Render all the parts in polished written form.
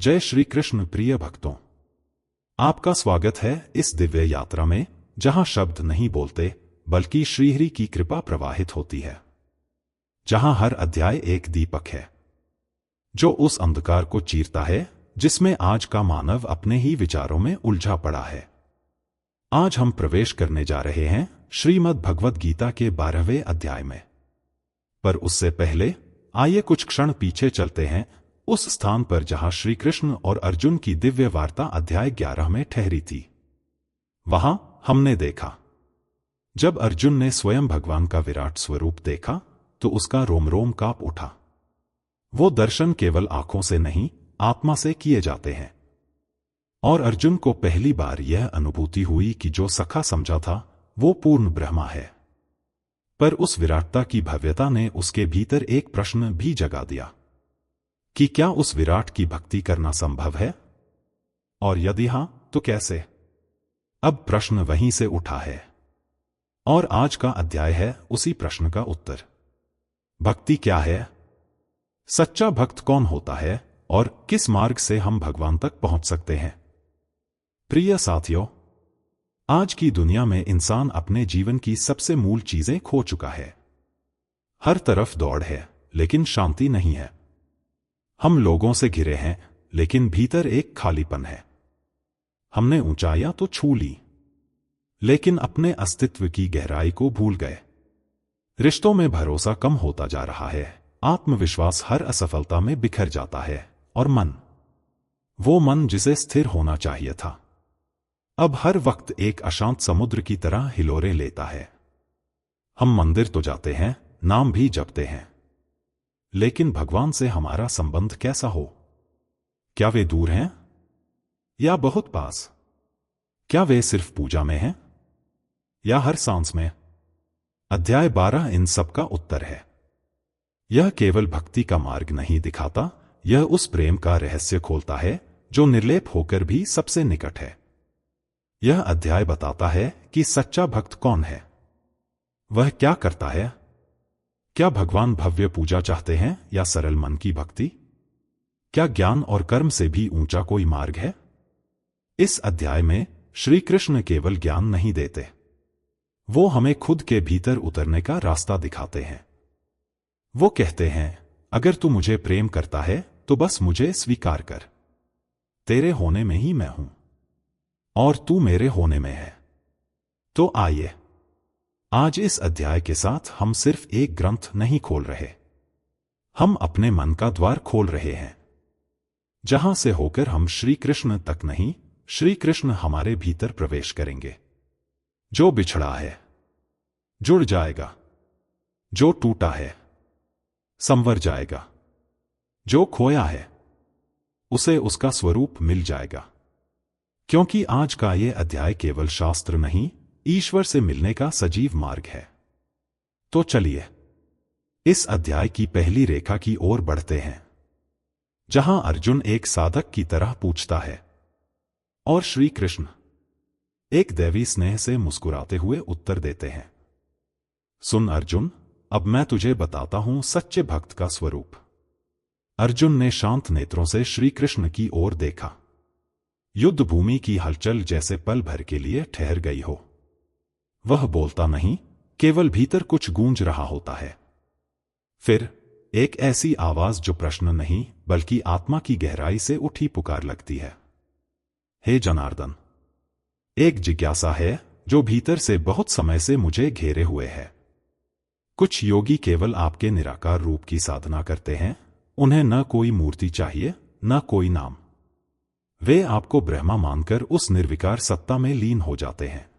जय श्री कृष्ण प्रिय भक्तों, आपका स्वागत है इस दिव्य यात्रा में जहां शब्द नहीं बोलते बल्कि श्रीहरि की कृपा प्रवाहित होती है, जहां हर अध्याय एक दीपक है जो उस अंधकार को चीरता है जिसमें आज का मानव अपने ही विचारों में उलझा पड़ा है। आज हम प्रवेश करने जा रहे हैं श्रीमद् भगवद गीता के 12वें अध्याय में, पर उससे पहले आइए कुछ क्षण पीछे चलते हैं उस स्थान पर जहां श्री कृष्ण और अर्जुन की दिव्य वार्ता अध्याय 11 में ठहरी थी। वहां हमने देखा, जब अर्जुन ने स्वयं भगवान का विराट स्वरूप देखा तो उसका रोम रोम कांप उठा। वो दर्शन केवल आंखों से नहीं, आत्मा से किए जाते हैं, और अर्जुन को पहली बार यह अनुभूति हुई कि जो सखा समझा था वो पूर्ण ब्रह्मा है। पर उस विराटता की भव्यता ने उसके भीतर एक प्रश्न भी जगा दिया कि क्या उस विराट की भक्ति करना संभव है, और यदि हां तो कैसे। अब प्रश्न वहीं से उठा है और आज का अध्याय है उसी प्रश्न का उत्तर। भक्ति क्या है, सच्चा भक्त कौन होता है और किस मार्ग से हम भगवान तक पहुंच सकते हैं। प्रिय साथियों, आज की दुनिया में इंसान अपने जीवन की सबसे मूल चीजें खो चुका है। हर तरफ दौड़ है लेकिन शांति नहीं है। हम लोगों से घिरे हैं लेकिन भीतर एक खालीपन है। हमने ऊंचाइयां तो छू ली लेकिन अपने अस्तित्व की गहराई को भूल गए। रिश्तों में भरोसा कम होता जा रहा है, आत्मविश्वास हर असफलता में बिखर जाता है, और मन, वो मन जिसे स्थिर होना चाहिए था, अब हर वक्त एक अशांत समुद्र की तरह हिलोरे लेता है। हम मंदिर तो जाते हैं, नाम भी जपते हैं, लेकिन भगवान से हमारा संबंध कैसा हो। क्या वे दूर हैं या बहुत पास? क्या वे सिर्फ पूजा में हैं या हर सांस में? अध्याय 12 इन सब का उत्तर है। यह केवल भक्ति का मार्ग नहीं दिखाता, यह उस प्रेम का रहस्य खोलता है जो निर्लेप होकर भी सबसे निकट है। यह अध्याय बताता है कि सच्चा भक्त कौन है, वह क्या करता है। क्या भगवान भव्य पूजा चाहते हैं या सरल मन की भक्ति? क्या ज्ञान और कर्म से भी ऊंचा कोई मार्ग है? इस अध्याय में श्री कृष्ण केवल ज्ञान नहीं देते, वो हमें खुद के भीतर उतरने का रास्ता दिखाते हैं। वो कहते हैं, अगर तू मुझे प्रेम करता है तो बस मुझे स्वीकार कर। तेरे होने में ही मैं हूं और तू मेरे होने में है। तो आइए, आज इस अध्याय के साथ हम सिर्फ एक ग्रंथ नहीं खोल रहे, हम अपने मन का द्वार खोल रहे हैं, जहां से होकर हम श्री कृष्ण तक नहीं, श्री कृष्ण हमारे भीतर प्रवेश करेंगे। जो बिछड़ा है जुड़ जाएगा, जो टूटा है संवर जाएगा, जो खोया है उसे उसका स्वरूप मिल जाएगा। क्योंकि आज का ये अध्याय केवल शास्त्र नहीं, ईश्वर से मिलने का सजीव मार्ग है। तो चलिए इस अध्याय की पहली रेखा की ओर बढ़ते हैं, जहां अर्जुन एक साधक की तरह पूछता है और श्री कृष्ण एक दैवी स्नेह से मुस्कुराते हुए उत्तर देते हैं। सुन अर्जुन, अब मैं तुझे बताता हूं सच्चे भक्त का स्वरूप। अर्जुन ने शांत नेत्रों से श्री कृष्ण की ओर देखा। युद्ध भूमि की हलचल जैसे पल भर के लिए ठहर गई हो। वह बोलता नहीं, केवल भीतर कुछ गूंज रहा होता है। फिर एक ऐसी आवाज जो प्रश्न नहीं बल्कि आत्मा की गहराई से उठी पुकार लगती है। हे जनार्दन, एक जिज्ञासा है जो भीतर से बहुत समय से मुझे घेरे हुए है। कुछ योगी केवल आपके निराकार रूप की साधना करते हैं, उन्हें न कोई मूर्ति चाहिए न कोई नाम। वे आपको ब्रह्मा मानकर उस निर्विकार सत्ता में लीन हो जाते हैं।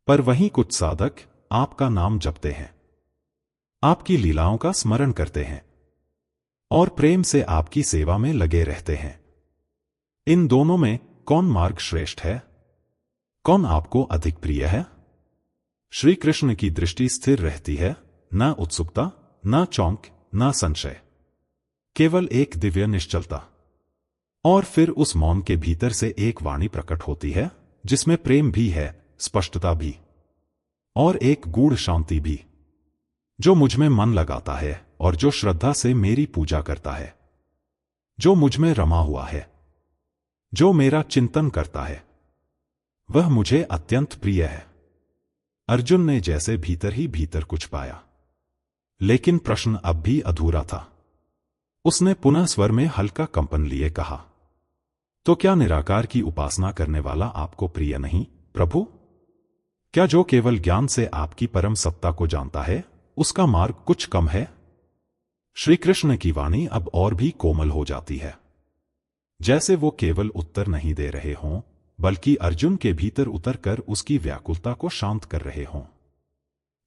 पर वहीं कुछ साधक आपका नाम जपते हैं, आपकी लीलाओं का स्मरण करते हैं और प्रेम से आपकी सेवा में लगे रहते हैं। इन दोनों में कौन मार्ग श्रेष्ठ है, कौन आपको अधिक प्रिय है? श्री कृष्ण की दृष्टि स्थिर रहती है, न उत्सुकता, न चौंक, न संशय, केवल एक दिव्य निश्चलता। और फिर उस मौन के भीतर से एक वाणी प्रकट होती है जिसमें प्रेम भी है, स्पष्टता भी, और एक गूढ़ शांति भी। जो मुझ में मन लगाता है और जो श्रद्धा से मेरी पूजा करता है, जो मुझ में रमा हुआ है, जो मेरा चिंतन करता है, वह मुझे अत्यंत प्रिय है। अर्जुन ने जैसे भीतर ही भीतर कुछ पाया, लेकिन प्रश्न अब भी अधूरा था। उसने पुनः स्वर में हल्का कंपन लिए कहा, तो क्या निराकार की उपासना करने वाला आपको प्रिय नहीं, प्रभु? क्या जो केवल ज्ञान से आपकी परम सत्ता को जानता है, उसका मार्ग कुछ कम है? श्री कृष्ण की वाणी अब और भी कोमल हो जाती है, जैसे वो केवल उत्तर नहीं दे रहे हों, बल्कि अर्जुन के भीतर उतरकर उसकी व्याकुलता को शांत कर रहे हों।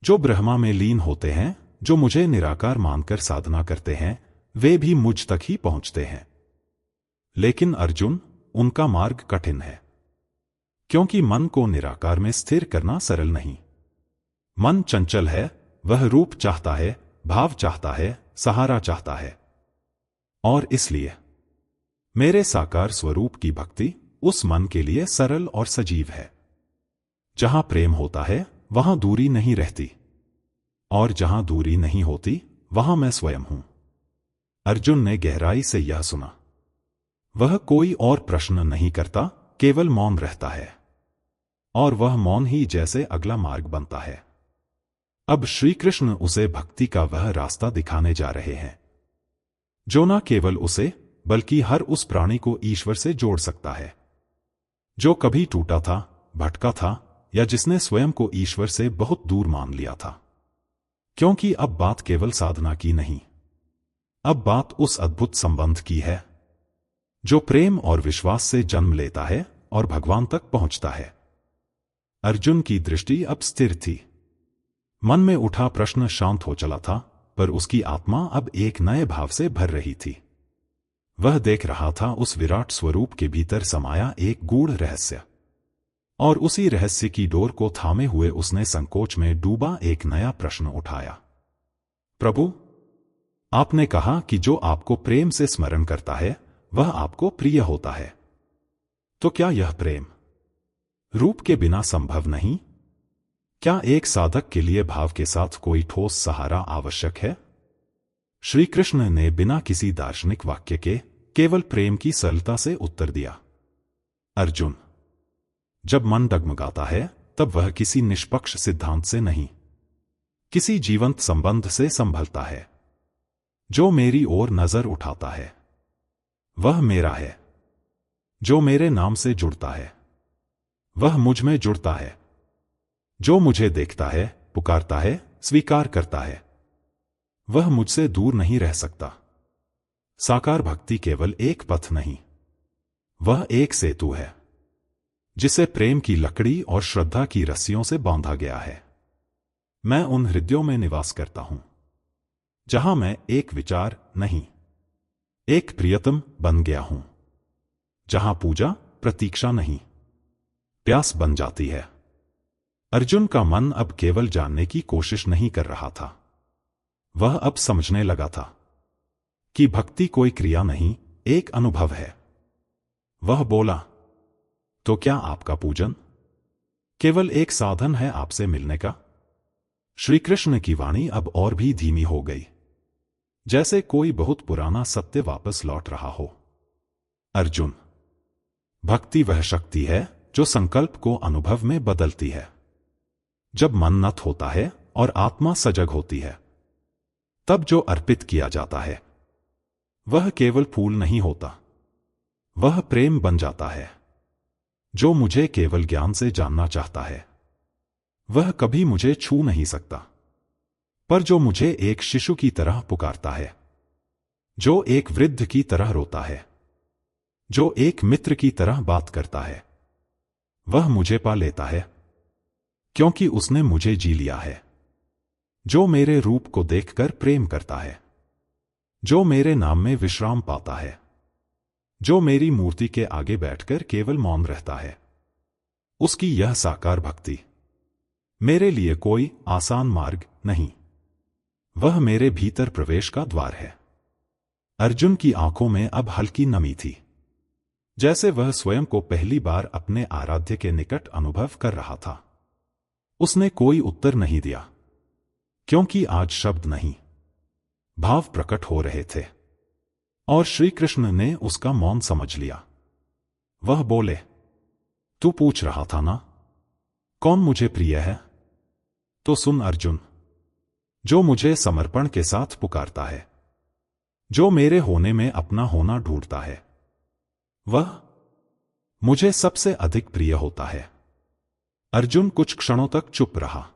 जो ब्रह्मा में लीन होते हैं, जो मुझे निराकार मानकर साधना करते हैं, वे भी मुझ तक ही पहुंचते हैं। लेकिन अर्जुन, उनका मार्ग कठिन है, क्योंकि मन को निराकार में स्थिर करना सरल नहीं। मन चंचल है, वह रूप चाहता है, भाव चाहता है, सहारा चाहता है। और इसलिए मेरे साकार स्वरूप की भक्ति उस मन के लिए सरल और सजीव है। जहां प्रेम होता है, वहां दूरी नहीं रहती, और जहां दूरी नहीं होती, वहां मैं स्वयं हूं। अर्जुन ने गहराई से यह सुना। वह कोई और प्रश्न नहीं करता, केवल मौन रहता है, और वह मौन ही जैसे अगला मार्ग बनता है। अब श्री कृष्ण उसे भक्ति का वह रास्ता दिखाने जा रहे हैं, जो न केवल उसे, बल्कि हर उस प्राणी को ईश्वर से जोड़ सकता है, जो कभी टूटा था, भटका था, या जिसने स्वयं को ईश्वर से बहुत दूर मान लिया था। क्योंकि अब बात केवल साधना की नहीं, अब बात उस अद्भुत संबंध की है, जो प्रेम और विश्वास से जन्म लेता है और भगवान तक पहुंचता है। अर्जुन की दृष्टि अब स्थिर थी। मन में उठा प्रश्न शांत हो चला था, पर उसकी आत्मा अब एक नए भाव से भर रही थी। वह देख रहा था उस विराट स्वरूप के भीतर समाया एक गूढ़ रहस्य, और उसी रहस्य की डोर को थामे हुए उसने संकोच में डूबा एक नया प्रश्न उठाया। प्रभु, आपने कहा कि जो आपको प्रेम से स्मरण करता है, वह आपको प्रिय होता है। तो क्या यह प्रेम रूप के बिना संभव नहीं? क्या एक साधक के लिए भाव के साथ कोई ठोस सहारा आवश्यक है? श्री कृष्ण ने बिना किसी दार्शनिक वाक्य के केवल प्रेम की सरलता से उत्तर दिया। अर्जुन, जब मन डगमगाता है, तब वह किसी निष्पक्ष सिद्धांत से नहीं, किसी जीवंत संबंध से संभलता है। जो मेरी ओर नजर उठाता है, वह मेरा है। जो मेरे नाम से जुड़ता है, वह मुझ में जुड़ता है। जो मुझे देखता है, पुकारता है, स्वीकार करता है, वह मुझसे दूर नहीं रह सकता। साकार भक्ति केवल एक पथ नहीं, वह एक सेतु है, जिसे प्रेम की लकड़ी और श्रद्धा की रस्सियों से बांधा गया है। मैं उन हृदयों में निवास करता हूं, जहां मैं एक विचार नहीं, एक प्रियतम बन गया हूं, जहां पूजा प्रतीक्षा नहीं, प्यास बन जाती है। अर्जुन का मन अब केवल जानने की कोशिश नहीं कर रहा था, वह अब समझने लगा था कि भक्ति कोई क्रिया नहीं, एक अनुभव है। वह बोला, तो क्या आपका पूजन केवल एक साधन है आपसे मिलने का? श्री कृष्ण की वाणी अब और भी धीमी हो गई, जैसे कोई बहुत पुराना सत्य वापस लौट रहा हो। अर्जुन, भक्ति वह शक्ति है जो संकल्प को अनुभव में बदलती है। जब मन नत होता है और आत्मा सजग होती है, तब जो अर्पित किया जाता है, वह केवल फूल नहीं होता, वह प्रेम बन जाता है। जो मुझे केवल ज्ञान से जानना चाहता है, वह कभी मुझे छू नहीं सकता, पर जो मुझे एक शिशु की तरह पुकारता है, जो एक वृद्ध की तरह रोता है, जो एक मित्र की तरह बात करता है, वह मुझे पा लेता है, क्योंकि उसने मुझे जी लिया है। जो मेरे रूप को देखकर प्रेम करता है, जो मेरे नाम में विश्राम पाता है, जो मेरी मूर्ति के आगे बैठकर केवल मौन रहता है, उसकी यह साकार भक्ति मेरे लिए कोई आसान मार्ग नहीं, वह मेरे भीतर प्रवेश का द्वार है। अर्जुन की आंखों में अब हल्की नमी थी, जैसे वह स्वयं को पहली बार अपने आराध्य के निकट अनुभव कर रहा था। उसने कोई उत्तर नहीं दिया, क्योंकि आज शब्द नहीं, भाव प्रकट हो रहे थे। और श्री कृष्ण ने उसका मौन समझ लिया। वह बोले, तू पूछ रहा था ना, कौन मुझे प्रिय है? तो सुन अर्जुन, जो मुझे समर्पण के साथ पुकारता है, जो मेरे होने में अपना होना ढूंढता है, वह मुझे सबसे अधिक प्रिय होता है। अर्जुन कुछ क्षणों तक चुप रहा।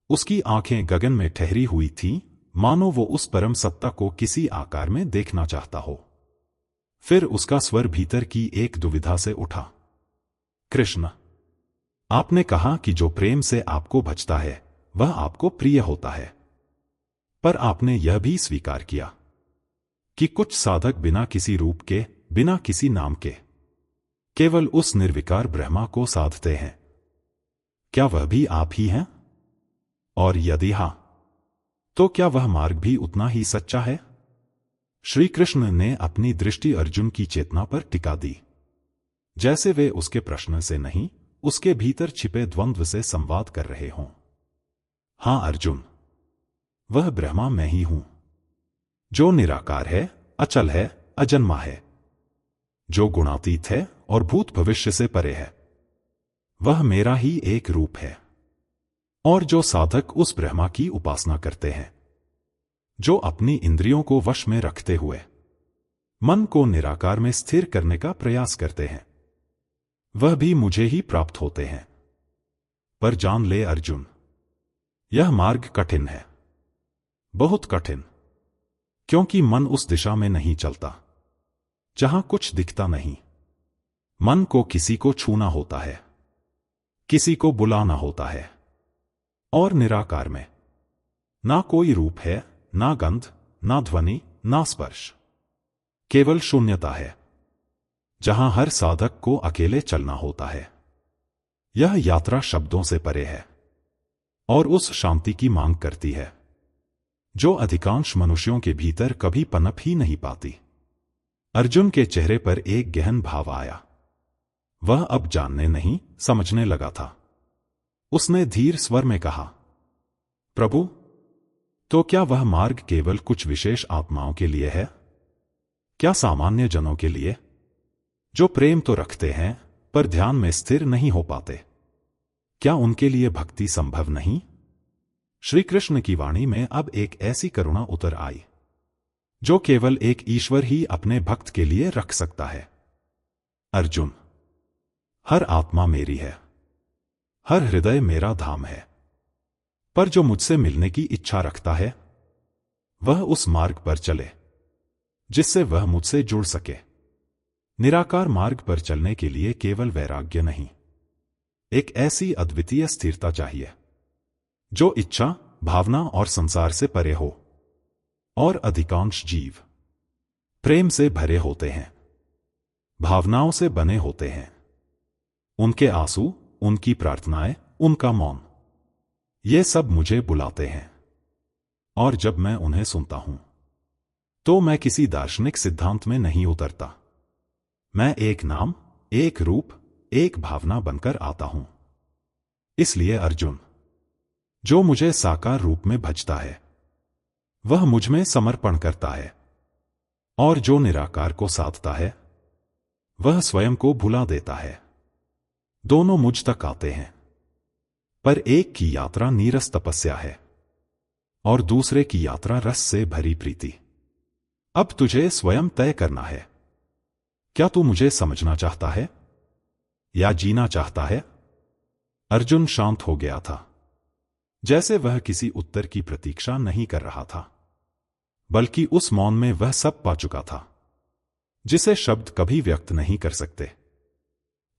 उसकी आंखें गगन में ठहरी हुई थीं, मानो वो उस परम सत्ता को किसी आकार में देखना चाहता हो। फिर उसका स्वर भीतर की एक दुविधा से उठा। कृष्ण, आपने कहा कि जो प्रेम से आपको भजता है वह आपको प्रिय होता है, पर आपने यह भी स्वीकार किया कि कुछ साधक बिना किसी रूप के, बिना किसी नाम के, केवल उस निर्विकार ब्रह्मा को साधते हैं। क्या वह भी आप ही हैं? और यदि हां, तो क्या वह मार्ग भी उतना ही सच्चा है? श्री कृष्ण ने अपनी दृष्टि अर्जुन की चेतना पर टिका दी, जैसे वे उसके प्रश्न से नहीं, उसके भीतर छिपे द्वंद्व से संवाद कर रहे हों। हां अर्जुन, वह ब्रह्मा मैं ही हूं, जो निराकार है, अचल है, अजन्मा है, जो गुणातीत है और भूत भविष्य से परे है। वह मेरा ही एक रूप है। और जो साधक उस ब्रह्मा की उपासना करते हैं, जो अपनी इंद्रियों को वश में रखते हुए मन को निराकार में स्थिर करने का प्रयास करते हैं, वह भी मुझे ही प्राप्त होते हैं। पर जान ले अर्जुन, यह मार्ग कठिन है, बहुत कठिन, क्योंकि मन उस दिशा में नहीं चलता जहां कुछ दिखता नहीं। मन को किसी को छूना होता है, किसी को बुलाना होता है, और निराकार में ना कोई रूप है, ना गंध, ना ध्वनि, ना स्पर्श, केवल शून्यता है, जहां हर साधक को अकेले चलना होता है। यह यात्रा शब्दों से परे है और उस शांति की मांग करती है जो अधिकांश मनुष्यों के भीतर कभी पनप ही नहीं पाती। अर्जुन के चेहरे पर एक गहन भाव आया। वह अब जानने नहीं, समझने लगा था। उसने धीर स्वर में कहा, प्रभु, तो क्या वह मार्ग केवल कुछ विशेष आत्माओं के लिए है? क्या सामान्य जनों के लिए, जो प्रेम तो रखते हैं पर ध्यान में स्थिर नहीं हो पाते, क्या उनके लिए भक्ति संभव नहीं? श्री कृष्ण की वाणी में अब एक ऐसी करुणा उतर आई जो केवल एक ईश्वर ही अपने भक्त के लिए रख सकता है। अर्जुन, हर आत्मा मेरी है, हर हृदय मेरा धाम है, पर जो मुझसे मिलने की इच्छा रखता है वह उस मार्ग पर चले जिससे वह मुझसे जुड़ सके। निराकार मार्ग पर चलने के लिए केवल वैराग्य नहीं, एक ऐसी अद्वितीय स्थिरता चाहिए जो इच्छा, भावना और संसार से परे हो। और अधिकांश जीव प्रेम से भरे होते हैं, भावनाओं से बने होते हैं। उनके आंसू, उनकी प्रार्थनाएं, उनका मौन, ये सब मुझे बुलाते हैं। और जब मैं उन्हें सुनता हूं तो मैं किसी दार्शनिक सिद्धांत में नहीं उतरता। मैं एक नाम, एक रूप, एक भावना बनकर आता हूं। इसलिए अर्जुन, जो मुझे साकार रूप में भजता है वह मुझ में समर्पण करता है, और जो निराकार को साधता है वह स्वयं को भुला देता है। दोनों मुझ तक आते हैं, पर एक की यात्रा नीरस तपस्या है और दूसरे की यात्रा रस से भरी प्रीति। अब तुझे स्वयं तय करना है, क्या तू मुझे समझना चाहता है या जीना चाहता है? अर्जुन शांत हो गया था, जैसे वह किसी उत्तर की प्रतीक्षा नहीं कर रहा था, बल्कि उस मौन में वह सब पा चुका था जिसे शब्द कभी व्यक्त नहीं कर सकते।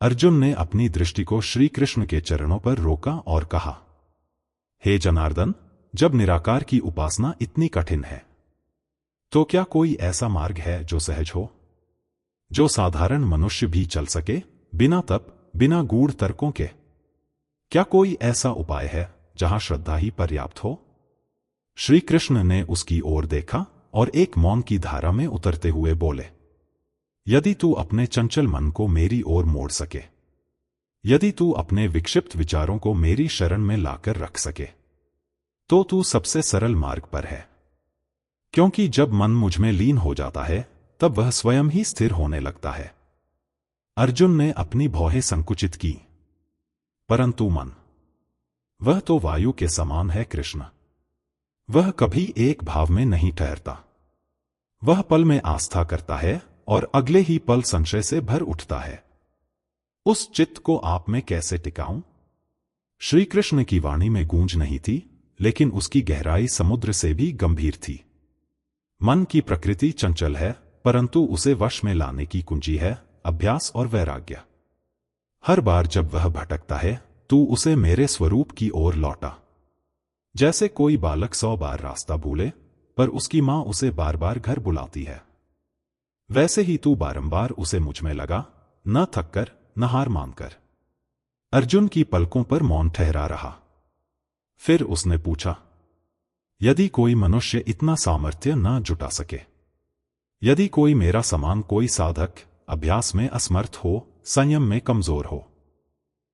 अर्जुन ने अपनी दृष्टि को श्री कृष्ण के चरणों पर रोका और कहा, हे जनार्दन, जब निराकार की उपासना इतनी कठिन है तो क्या कोई ऐसा मार्ग है जो सहज हो, जो साधारण मनुष्य भी चल सके, बिना तप, बिना गूढ़ तर्कों के? क्या कोई ऐसा उपाय है जहां श्रद्धा ही पर्याप्त हो? श्री कृष्ण ने उसकी ओर देखा और एक मौन की धारा में उतरते हुए बोले, यदि तू अपने चंचल मन को मेरी ओर मोड़ सके, यदि तू अपने विक्षिप्त विचारों को मेरी शरण में लाकर रख सके, तो तू सबसे सरल मार्ग पर है। क्योंकि जब मन मुझ में लीन हो जाता है तब वह स्वयं ही स्थिर होने लगता है। अर्जुन ने अपनी भौहें संकुचित की। परंतु मन, वह तो वायु के समान है कृष्ण। वह कभी एक भाव में नहीं ठहरता। वह पल में आस्था करता है और अगले ही पल संशय से भर उठता है। उस चित्त को आप में कैसे टिकाऊं? श्री कृष्ण की वाणी में गूंज नहीं थी, लेकिन उसकी गहराई समुद्र से भी गंभीर थी। मन की प्रकृति चंचल है, परंतु उसे वश में लाने की कुंजी है अभ्यास और वैराग्य। हर बार जब वह भटकता है, तू उसे मेरे स्वरूप की ओर लौटा। जैसे कोई बालक 100 बार रास्ता भूले, पर उसकी मां उसे बार बार घर बुलाती है, वैसे ही तू बारंबार उसे मुझ में लगा, न थककर न हार मानकर। अर्जुन की पलकों पर मौन ठहरा रहा। फिर उसने पूछा, यदि कोई मनुष्य इतना सामर्थ्य न जुटा सके, यदि कोई मेरा समान कोई साधक अभ्यास में असमर्थ हो, संयम में कमजोर हो,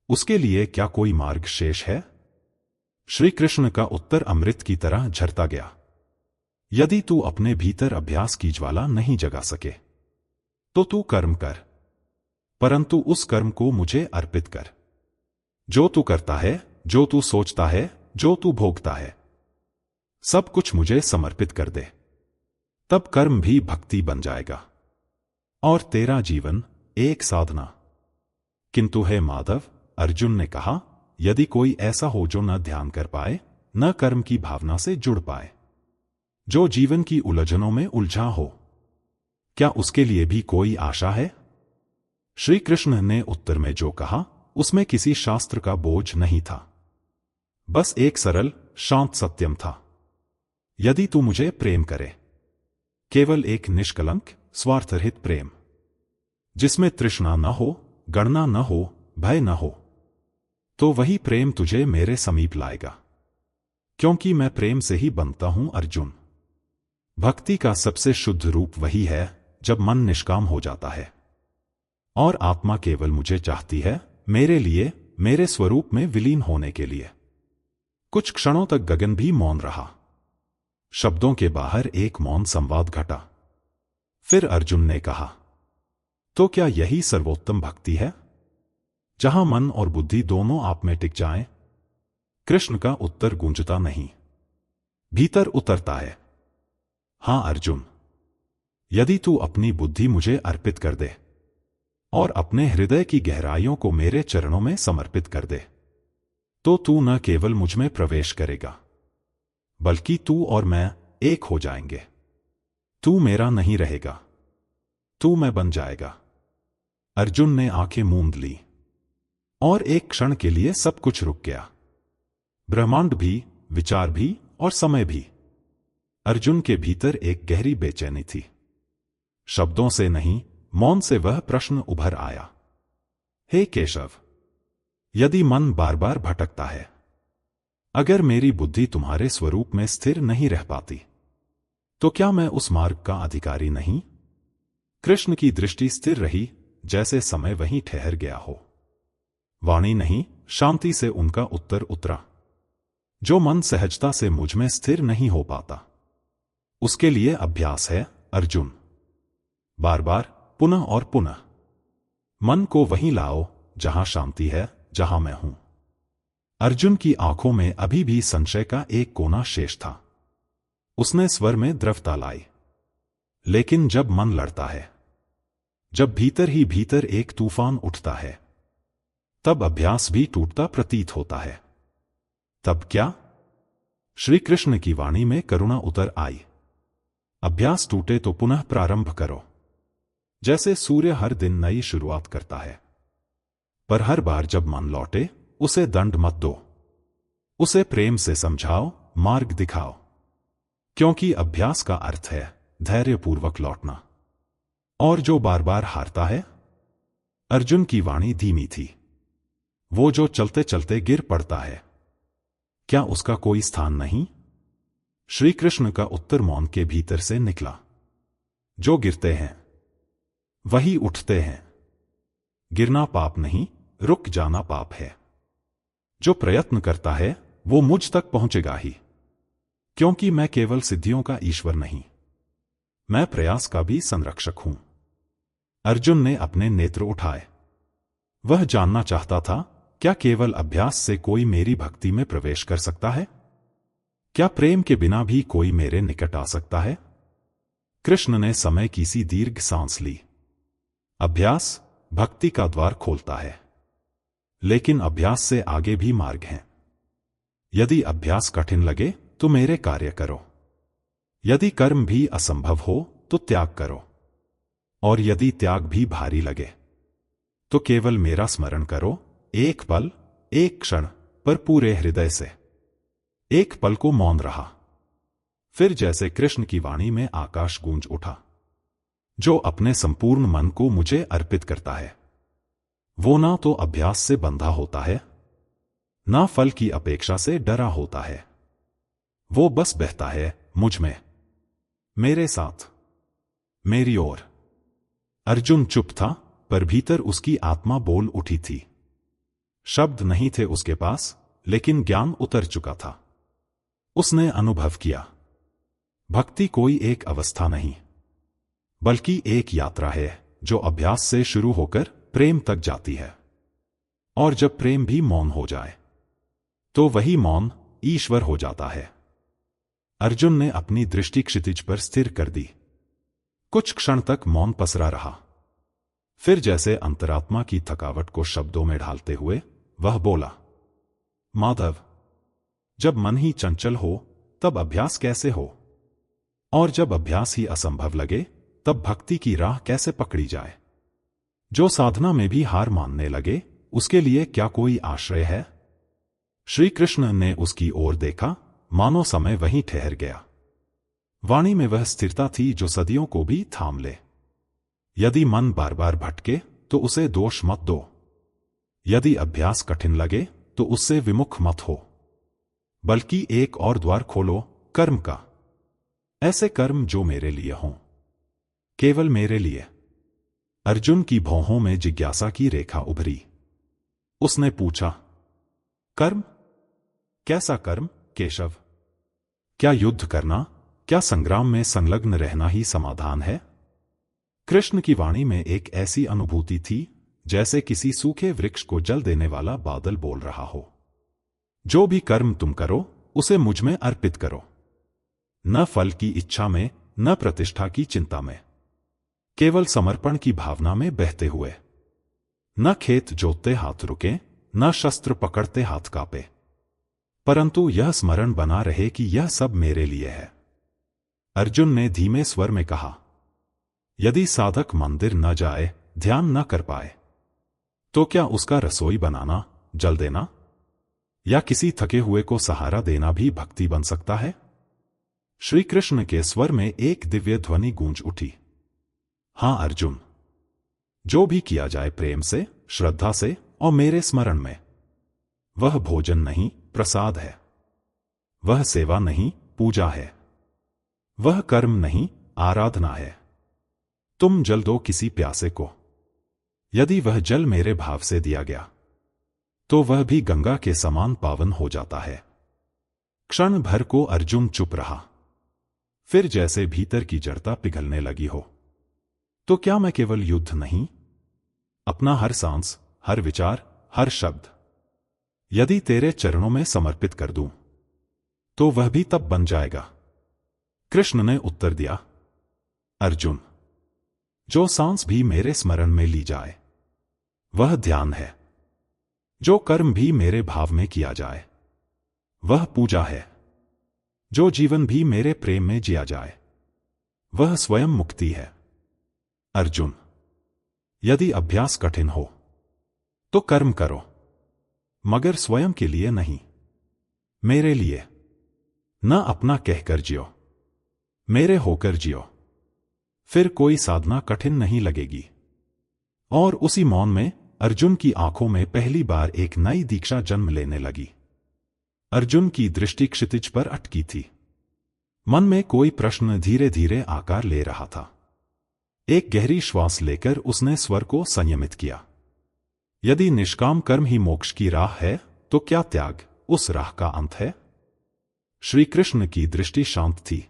उसके लिए क्या कोई मार्ग शेष है? श्री कृष्ण का उत्तर अमृत की तरह झरता गया। यदि तू अपने भीतर अभ्यास की ज्वाला नहीं जगा सके, तो तू कर्म कर, परंतु उस कर्म को मुझे अर्पित कर। जो तू करता है, जो तू सोचता है, जो तू भोगता है, सब कुछ मुझे समर्पित कर दे। तब कर्म भी भक्ति बन जाएगा और तेरा जीवन एक साधना। किंतु हे माधव, अर्जुन ने कहा, यदि कोई ऐसा हो जो न ध्यान कर पाए, न कर्म की भावना से जुड़ पाए, जो जीवन की उलझनों में उलझा हो, क्या उसके लिए भी कोई आशा है? श्री कृष्ण ने उत्तर में जो कहा, उसमें किसी शास्त्र का बोझ नहीं था, बस एक सरल शांत सत्यम था। यदि तू मुझे प्रेम करे, केवल एक निष्कलंक स्वार्थरहित प्रेम, जिसमें तृष्णा न हो, गणना न हो, भय न हो, तो वही प्रेम तुझे मेरे समीप लाएगा, क्योंकि मैं प्रेम से ही बनता हूं अर्जुन। भक्ति का सबसे शुद्ध रूप वही है जब मन निष्काम हो जाता है और आत्मा केवल मुझे चाहती है, मेरे लिए, मेरे स्वरूप में विलीन होने के लिए। कुछ क्षणों तक गगन भी मौन रहा। शब्दों के बाहर एक मौन संवाद घटा। फिर अर्जुन ने कहा, तो क्या यही सर्वोत्तम भक्ति है, जहां मन और बुद्धि दोनों आप में टिक जाएं? कृष्ण का उत्तर गूंजता नहीं, भीतर उतरता है। हां अर्जुन, यदि तू अपनी बुद्धि मुझे अर्पित कर दे और अपने हृदय की गहराइयों को मेरे चरणों में समर्पित कर दे, तो तू न केवल मुझ में प्रवेश करेगा, बल्कि तू और मैं एक हो जाएंगे। तू मेरा नहीं रहेगा, तू मैं बन जाएगा। अर्जुन ने आंखें मूंद ली और एक क्षण के लिए सब कुछ रुक गया, ब्रह्मांड भी, विचार भी और समय भी। अर्जुन के भीतर एक गहरी बेचैनी थी। शब्दों से नहीं, मौन से वह प्रश्न उभर आया, हे केशव, यदि मन बार बार भटकता है, अगर मेरी बुद्धि तुम्हारे स्वरूप में स्थिर नहीं रह पाती, तो क्या मैं उस मार्ग का अधिकारी नहीं? कृष्ण की दृष्टि स्थिर रही, जैसे समय वहीं ठहर गया हो। वाणी नहीं, शांति से उनका उत्तर उतरा, जो मन सहजता से मुझ में स्थिर नहीं हो पाता, उसके लिए अभ्यास है अर्जुन। बार बार, पुनः और पुनः मन को वहीं लाओ जहां शांति है, जहां मैं हूं। अर्जुन की आंखों में अभी भी संशय का एक कोना शेष था। उसने स्वर में द्रवता लाई, लेकिन जब मन लड़ता है, जब भीतर ही भीतर एक तूफान उठता है, तब अभ्यास भी टूटता प्रतीत होता है। तब क्या? श्री कृष्ण की वाणी में करुणा उतर आई। अभ्यास टूटे तो पुनः प्रारंभ करो, जैसे सूर्य हर दिन नई शुरुआत करता है। पर हर बार जब मन लौटे, उसे दंड मत दो, उसे प्रेम से समझाओ, मार्ग दिखाओ, क्योंकि अभ्यास का अर्थ है धैर्यपूर्वक लौटना। और जो बार बार हारता है? अर्जुन की वाणी धीमी थी। वो जो चलते चलते गिर पड़ता है, क्या उसका कोई स्थान नहीं? श्री कृष्ण का उत्तर मौन के भीतर से निकला, जो गिरते हैं वही उठते हैं। गिरना पाप नहीं, रुक जाना पाप है। जो प्रयत्न करता है वो मुझ तक पहुंचेगा ही, क्योंकि मैं केवल सिद्धियों का ईश्वर नहीं, मैं प्रयास का भी संरक्षक हूं। अर्जुन ने अपने नेत्र उठाए। वह जानना चाहता था, क्या केवल अभ्यास से कोई मेरी भक्ति में प्रवेश कर सकता है? क्या प्रेम के बिना भी कोई मेरे निकट आ सकता है? कृष्ण ने समय की सी दीर्घ सांस ली। अभ्यास भक्ति का द्वार खोलता है, लेकिन अभ्यास से आगे भी मार्ग हैं। यदि अभ्यास कठिन लगे तो मेरे कार्य करो। यदि कर्म भी असंभव हो तो त्याग करो। और यदि त्याग भी भारी लगे तो केवल मेरा स्मरण करो, एक पल, एक क्षण, पर पूरे हृदय से। एक पल को मौन रहा। फिर जैसे कृष्ण की वाणी में आकाश गूंज उठा। जो अपने संपूर्ण मन को मुझे अर्पित करता है, वो ना तो अभ्यास से बंधा होता है, ना फल की अपेक्षा से डरा होता है। वो बस बहता है मुझ में, मेरे साथ, मेरी ओर। अर्जुन चुप था, पर भीतर उसकी आत्मा बोल उठी थी। शब्द नहीं थे उसके पास, लेकिन ज्ञान उतर चुका था। उसने अनुभव किया, भक्ति कोई एक अवस्था नहीं, बल्कि एक यात्रा है जो अभ्यास से शुरू होकर प्रेम तक जाती है। और जब प्रेम भी मौन हो जाए, तो वही मौन ईश्वर हो जाता है। अर्जुन ने अपनी दृष्टि क्षितिज पर स्थिर कर दी। कुछ क्षण तक मौन पसरा रहा। फिर जैसे अंतरात्मा की थकावट को शब्दों में ढालते हुए वह बोला, माधव, जब मन ही चंचल हो तब अभ्यास कैसे हो? और जब अभ्यास ही असंभव लगे तब भक्ति की राह कैसे पकड़ी जाए? जो साधना में भी हार मानने लगे, उसके लिए क्या कोई आश्रय है? श्री कृष्ण ने उसकी ओर देखा, मानो समय वहीं ठहर गया। वाणी में वह स्थिरता थी जो सदियों को भी थाम ले। यदि मन बार बार भटके तो उसे दोष मत दो। यदि अभ्यास कठिन लगे तो उससे विमुख मत हो, बल्कि एक और द्वार खोलो, कर्म का। ऐसे कर्म जो मेरे लिए हों, केवल मेरे लिए। अर्जुन की भौहों में जिज्ञासा की रेखा उभरी। उसने पूछा, कर्म? कैसा कर्म केशव? क्या युद्ध करना, क्या संग्राम में संलग्न रहना ही समाधान है? कृष्ण की वाणी में एक ऐसी अनुभूति थी जैसे किसी सूखे वृक्ष को जल देने वाला बादल बोल रहा हो। जो भी कर्म तुम करो, उसे मुझ में अर्पित करो। न फल की इच्छा में, न प्रतिष्ठा की चिंता में, केवल समर्पण की भावना में बहते हुए। न खेत जोतते हाथ रुके, न शस्त्र पकड़ते हाथ कांपे, परंतु यह स्मरण बना रहे कि यह सब मेरे लिए है। अर्जुन ने धीमे स्वर में कहा, यदि साधक मंदिर न जाए, ध्यान न कर पाए, तो क्या उसका रसोई बनाना, जल देना या किसी थके हुए को सहारा देना भी भक्ति बन सकता है? श्री कृष्ण के स्वर में एक दिव्य ध्वनि गूंज उठी। हां अर्जुन, जो भी किया जाए प्रेम से, श्रद्धा से और मेरे स्मरण में, वह भोजन नहीं, प्रसाद है। वह सेवा नहीं, पूजा है। वह कर्म नहीं, आराधना है। तुम जल दो किसी प्यासे को, यदि वह जल मेरे भाव से दिया गया, तो वह भी गंगा के समान पावन हो जाता है। क्षण भर को अर्जुन चुप रहा। फिर जैसे भीतर की जड़ता पिघलने लगी हो, तो क्या मैं केवल युद्ध नहीं, अपना हर सांस, हर विचार, हर शब्द यदि तेरे चरणों में समर्पित कर दूं, तो वह भी तब बन जाएगा? कृष्ण ने उत्तर दिया, अर्जुन, जो सांस भी मेरे स्मरण में ली जाए, वह ध्यान है। जो कर्म भी मेरे भाव में किया जाए, वह पूजा है। जो जीवन भी मेरे प्रेम में जिया जाए, वह स्वयं मुक्ति है। अर्जुन, यदि अभ्यास कठिन हो तो कर्म करो, मगर स्वयं के लिए नहीं, मेरे लिए। न अपना कहकर जियो, मेरे होकर जियो। फिर कोई साधना कठिन नहीं लगेगी। और उसी मौन में अर्जुन की आंखों में पहली बार एक नई दीक्षा जन्म लेने लगी। अर्जुन की दृष्टि क्षितिज पर अटकी थी। मन में कोई प्रश्न धीरे धीरे आकार ले रहा था। एक गहरी श्वास लेकर उसने स्वर को संयमित किया। यदि निष्काम कर्म ही मोक्ष की राह है, तो क्या त्याग उस राह का अंत है? श्री कृष्ण की दृष्टि शांत थी,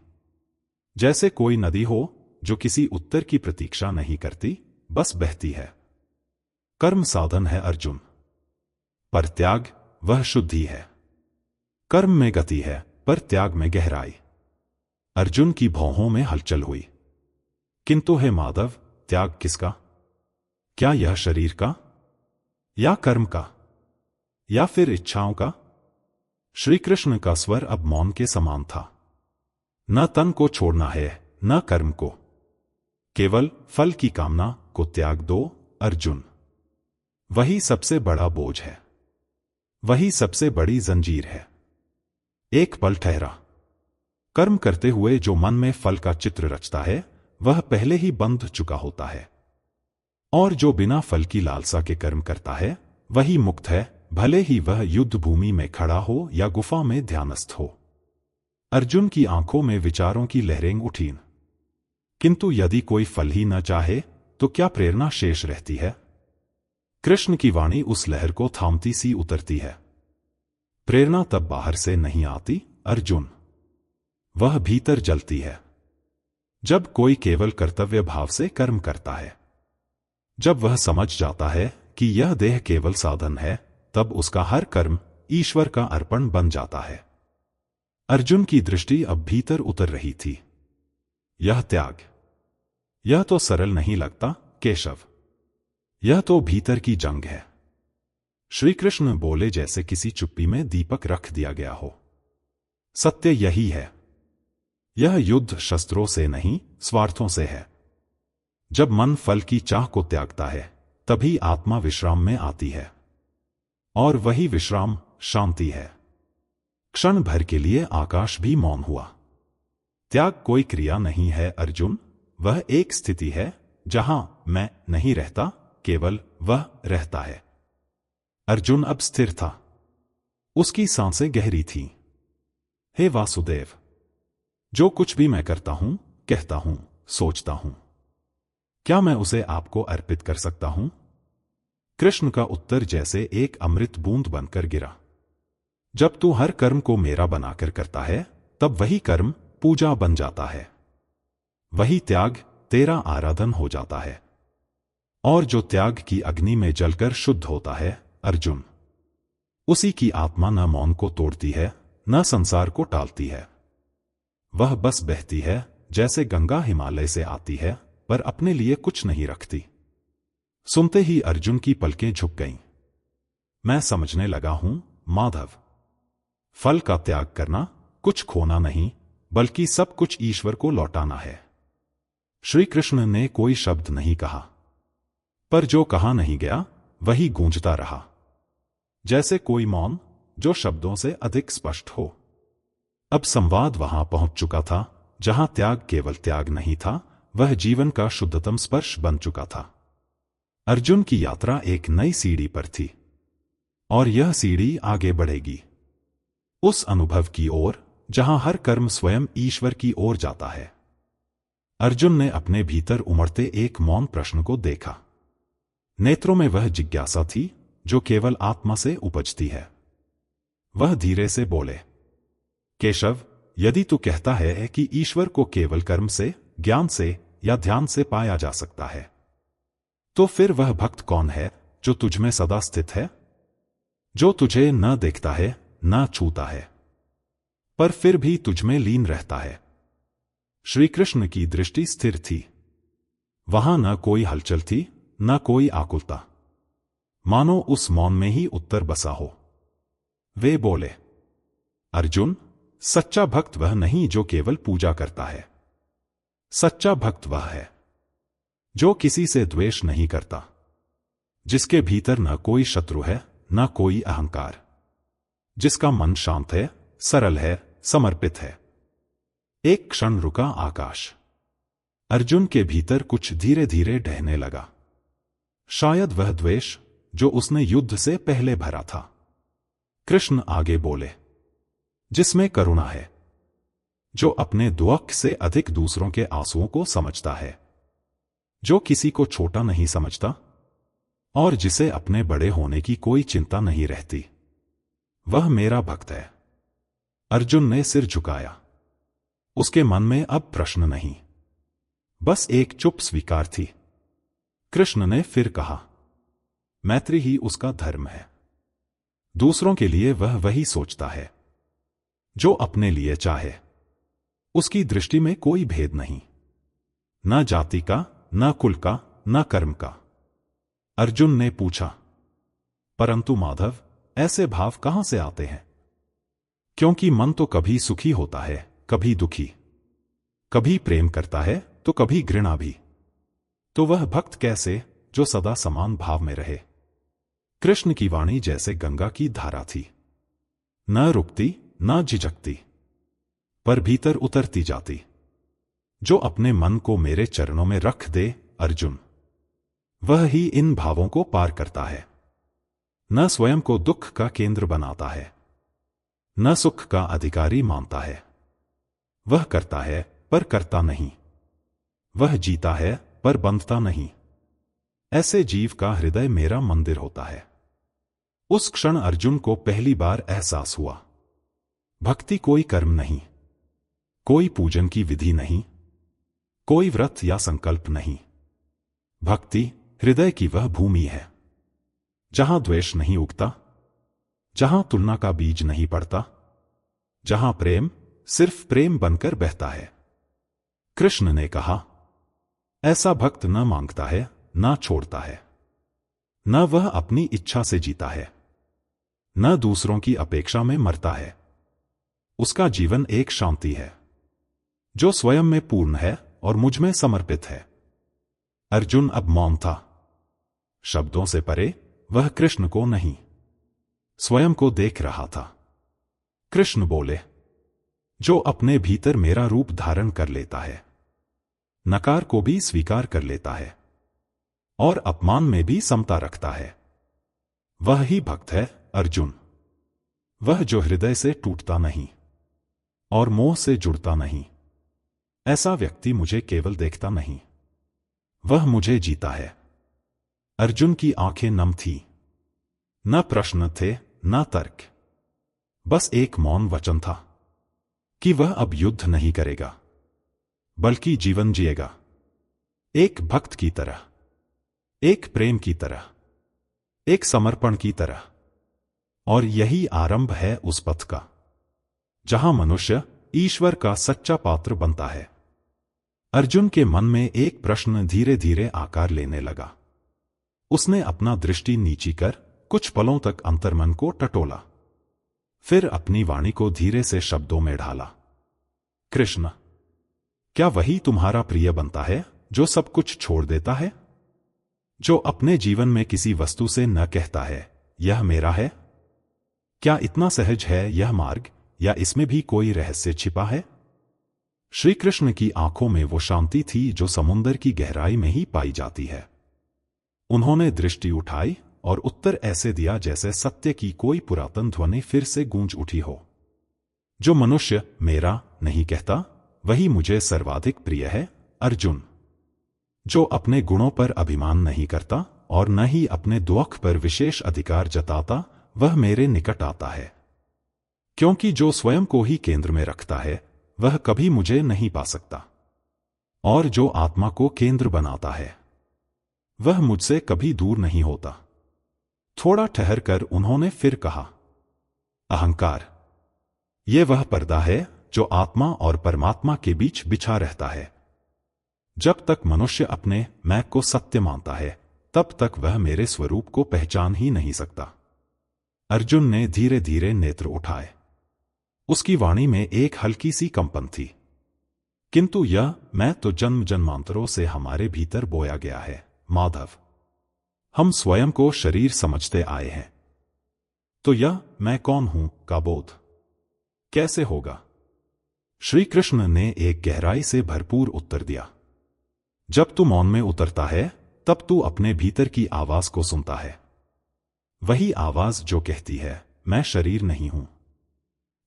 जैसे कोई नदी हो जो किसी उत्तर की प्रतीक्षा नहीं करती, बस बहती है। कर्म साधन है अर्जुन, पर त्याग वह शुद्धि है। कर्म में गति है, पर त्याग में गहराई। अर्जुन की भौहों में हलचल हुई। किंतु हे माधव, त्याग किसका? क्या यह शरीर का, या कर्म का, या फिर इच्छाओं का? श्री कृष्ण का स्वर अब मौन के समान था। न तन को छोड़ना है, न कर्म को, केवल फल की कामना को त्याग दो अर्जुन। वही सबसे बड़ा बोझ है, वही सबसे बड़ी जंजीर है। एक पल ठहरा। कर्म करते हुए जो मन में फल का चित्र रचता है, वह पहले ही बंध चुका होता है। और जो बिना फल की लालसा के कर्म करता है, वही मुक्त है, भले ही वह युद्ध भूमि में खड़ा हो या गुफा में ध्यानस्थ हो। अर्जुन की आंखों में विचारों की लहरें उठीं। किंतु यदि कोई फल ही न चाहे, तो क्या प्रेरणा शेष रहती है? कृष्ण की वाणी उस लहर को थामती सी उतरती है। प्रेरणा तब बाहर से नहीं आती अर्जुन, वह भीतर जलती है। जब कोई केवल कर्तव्य भाव से कर्म करता है, जब वह समझ जाता है कि यह देह केवल साधन है, तब उसका हर कर्म ईश्वर का अर्पण बन जाता है। अर्जुन की दृष्टि अब भीतर उतर रही थी। यह त्याग, यह तो सरल नहीं लगता केशव, यह तो भीतर की जंग है। श्री कृष्ण बोले जैसे किसी चुप्पी में दीपक रख दिया गया हो। सत्य यही है, यह युद्ध शस्त्रों से नहीं, स्वार्थों से है। जब मन फल की चाह को त्यागता है, तभी आत्मा विश्राम में आती है, और वही विश्राम शांति है। क्षण भर के लिए आकाश भी मौन हुआ। त्याग कोई क्रिया नहीं है अर्जुन, वह एक स्थिति है जहां मैं नहीं रहता, केवल वह रहता है। अर्जुन अब स्थिर था, उसकी सांसें गहरी थीं। हे वासुदेव, जो कुछ भी मैं करता हूं, कहता हूं, सोचता हूं, क्या मैं उसे आपको अर्पित कर सकता हूं? कृष्ण का उत्तर जैसे एक अमृत बूंद बनकर गिरा। जब तू हर कर्म को मेरा बनाकर करता है, तब वही कर्म पूजा बन जाता है, वही त्याग तेरा आराधन हो जाता है। और जो त्याग की अग्नि में जलकर शुद्ध होता है अर्जुन, उसी की आत्मा न मौन को तोड़ती है, न संसार को टालती है। वह बस बहती है, जैसे गंगा हिमालय से आती है, पर अपने लिए कुछ नहीं रखती। सुनते ही अर्जुन की पलकें झुक गईं। मैं समझने लगा हूं माधव, फल का त्याग करना कुछ खोना नहीं, बल्कि सब कुछ ईश्वर को लौटाना है। श्री कृष्ण ने कोई शब्द नहीं कहा, पर जो कहा नहीं गया वही गूंजता रहा, जैसे कोई मौन जो शब्दों से अधिक स्पष्ट हो। अब संवाद वहां पहुंच चुका था जहां त्याग केवल त्याग नहीं था, वह जीवन का शुद्धतम स्पर्श बन चुका था। अर्जुन की यात्रा एक नई सीढ़ी पर थी, और यह सीढ़ी आगे बढ़ेगी उस अनुभव की ओर जहां हर कर्म स्वयं ईश्वर की ओर जाता है। अर्जुन ने अपने भीतर उमड़ते एक मौन प्रश्न को देखा। नेत्रों में वह जिज्ञासा थी जो केवल आत्मा से उपजती है। वह धीरे से बोले, केशव, यदि तू कहता है कि ईश्वर को केवल कर्म से, ज्ञान से या ध्यान से पाया जा सकता है, तो फिर वह भक्त कौन है जो तुझमें सदा स्थित है, जो तुझे न देखता है न छूता है, पर फिर भी तुझमें लीन रहता है? श्री कृष्ण की दृष्टि स्थिर थी। वहां न कोई हलचल थी, न कोई आकुलता, मानो उस मौन में ही उत्तर बसा हो। वे बोले, अर्जुन, सच्चा भक्त वह नहीं जो केवल पूजा करता है। सच्चा भक्त वह है जो किसी से द्वेष नहीं करता, जिसके भीतर न कोई शत्रु है न कोई अहंकार, जिसका मन शांत है, सरल है, समर्पित है। एक क्षण रुका आकाश। अर्जुन के भीतर कुछ धीरे धीरे ढहने लगा। शायद वह द्वेष जो उसने युद्ध से पहले भरा था। कृष्ण आगे बोले, जिसमें करुणा है, जो अपने दुख से अधिक दूसरों के आंसुओं को समझता है, जो किसी को छोटा नहीं समझता, और जिसे अपने बड़े होने की कोई चिंता नहीं रहती, वह मेरा भक्त है। अर्जुन ने सिर झुकाया। उसके मन में अब प्रश्न नहीं, बस एक चुप स्वीकार थी। कृष्ण ने फिर कहा, मैत्री ही उसका धर्म है। दूसरों के लिए वह वही सोचता है जो अपने लिए चाहे। उसकी दृष्टि में कोई भेद नहीं, न जाति का, न कुल का, न कर्म का। अर्जुन ने पूछा, परंतु माधव, ऐसे भाव कहां से आते हैं? क्योंकि मन तो कभी सुखी होता है, कभी दुखी, कभी प्रेम करता है तो कभी घृणा भी। तो वह भक्त कैसे जो सदा समान भाव में रहे? कृष्ण की वाणी जैसे गंगा की धारा थी, न रुकती न झिझकती, पर भीतर उतरती जाती। जो अपने मन को मेरे चरणों में रख दे अर्जुन, वह ही इन भावों को पार करता है। न स्वयं को दुख का केंद्र बनाता है, न सुख का अधिकारी मानता है। वह करता है पर करता नहीं, वह जीता है पर बंधता नहीं। ऐसे जीव का हृदय मेरा मंदिर होता है। उस क्षण अर्जुन को पहली बार एहसास हुआ, भक्ति कोई कर्म नहीं, कोई पूजन की विधि नहीं, कोई व्रत या संकल्प नहीं। भक्ति हृदय की वह भूमि है जहां द्वेष नहीं उगता, जहां तुलना का बीज नहीं पड़ता, जहां प्रेम सिर्फ प्रेम बनकर बहता है। कृष्ण ने कहा, ऐसा भक्त न मांगता है, न छोड़ता है, न वह अपनी इच्छा से जीता है, न दूसरों की अपेक्षा में मरता है। उसका जीवन एक शांति है जो स्वयं में पूर्ण है और मुझ में समर्पित है। अर्जुन अब मौन था। शब्दों से परे वह कृष्ण को नहीं, स्वयं को देख रहा था। कृष्ण बोले, जो अपने भीतर मेरा रूप धारण कर लेता है, नकार को भी स्वीकार कर लेता है और अपमान में भी समता रखता है, वह ही भक्त है अर्जुन। वह जो हृदय से टूटता नहीं और मोह से जुड़ता नहीं, ऐसा व्यक्ति मुझे केवल देखता नहीं, वह मुझे जीता है। अर्जुन की आंखें नम थी। न प्रश्न थे न तर्क, बस एक मौन वचन था कि वह अब युद्ध नहीं करेगा, बल्कि जीवन जिएगा, एक भक्त की तरह, एक प्रेम की तरह, एक समर्पण की तरह। और यही आरंभ है उस पथ का जहां मनुष्य ईश्वर का सच्चा पात्र बनता है। अर्जुन के मन में एक प्रश्न धीरे धीरे आकार लेने लगा। उसने अपना दृष्टि नीची कर कुछ पलों तक अंतर्मन को टटोला, फिर अपनी वाणी को धीरे से शब्दों में ढाला। कृष्ण, क्या वही तुम्हारा प्रिय बनता है जो सब कुछ छोड़ देता है, जो अपने जीवन में किसी वस्तु से न कहता है यह मेरा है? क्या इतना सहज है यह मार्ग, या इसमें भी कोई रहस्य छिपा है? श्री कृष्ण की आंखों में वो शांति थी जो समुंदर की गहराई में ही पाई जाती है। उन्होंने दृष्टि उठाई और उत्तर ऐसे दिया जैसे सत्य की कोई पुरातन ध्वनि फिर से गूंज उठी हो। जो मनुष्य मेरा नहीं कहता, वही मुझे सर्वाधिक प्रिय है अर्जुन। जो अपने गुणों पर अभिमान नहीं करता और न ही अपने दुख पर विशेष अधिकार जताता, वह मेरे निकट आता है। क्योंकि जो स्वयं को ही केंद्र में रखता है, वह कभी मुझे नहीं पा सकता, और जो आत्मा को केंद्र बनाता है, वह मुझसे कभी दूर नहीं होता। थोड़ा ठहर कर उन्होंने फिर कहा, अहंकार, यह वह पर्दा है जो आत्मा और परमात्मा के बीच बिछा रहता है। जब तक मनुष्य अपने मैं को सत्य मानता है, तब तक वह मेरे स्वरूप को पहचान ही नहीं सकता। अर्जुन ने धीरे धीरे नेत्र उठाए। उसकी वाणी में एक हल्की सी कंपन थी। किंतु यह मैं तो जन्म जन्मांतरों से हमारे भीतर बोया गया है माधव। हम स्वयं को शरीर समझते आए हैं, तो यह मैं कौन हूं का बोध कैसे होगा? श्री कृष्ण ने एक गहराई से भरपूर उत्तर दिया। जब तू मौन में उतरता है, तब तू अपने भीतर की आवाज को सुनता है। वही आवाज जो कहती है, मैं शरीर नहीं हूं,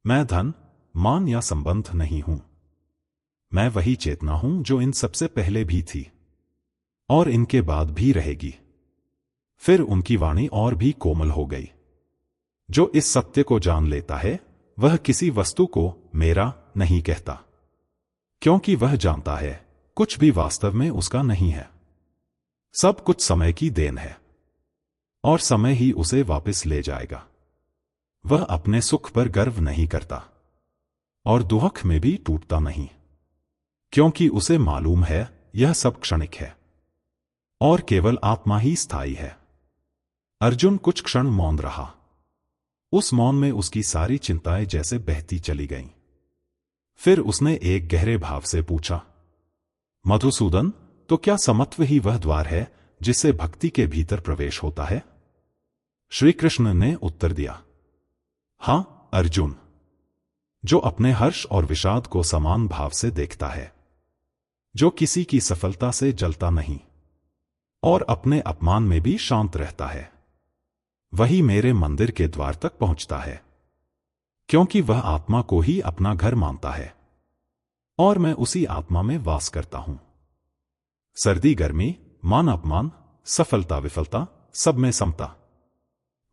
मैं धन मान या संबंध नहीं हूं, मैं वही चेतना हूं जो इन सबसे पहले भी थी और इनके बाद भी रहेगी। फिर उनकी वाणी और भी कोमल हो गई। जो इस सत्य को जान लेता है, वह किसी वस्तु को मेरा नहीं कहता, क्योंकि वह जानता है कुछ भी वास्तव में उसका नहीं है। सब कुछ समय की देन है और समय ही उसे वापस ले जाएगा। वह अपने सुख पर गर्व नहीं करता और दुख में भी टूटता नहीं, क्योंकि उसे मालूम है यह सब क्षणिक है और केवल आत्मा ही स्थायी है। अर्जुन कुछ क्षण मौन रहा। उस मौन में उसकी सारी चिंताएं जैसे बहती चली गईं। फिर उसने एक गहरे भाव से पूछा, मधुसूदन, तो क्या समत्व ही वह द्वार है जिससे भक्ति के भीतर प्रवेश होता है? श्री कृष्ण ने उत्तर दिया, हां अर्जुन, जो अपने हर्ष और विषाद को समान भाव से देखता है, जो किसी की सफलता से जलता नहीं और अपने अपमान में भी शांत रहता है, वही मेरे मंदिर के द्वार तक पहुंचता है, क्योंकि वह आत्मा को ही अपना घर मानता है और मैं उसी आत्मा में वास करता हूं। सर्दी गर्मी, मान अपमान, सफलता विफलता, सब में समता,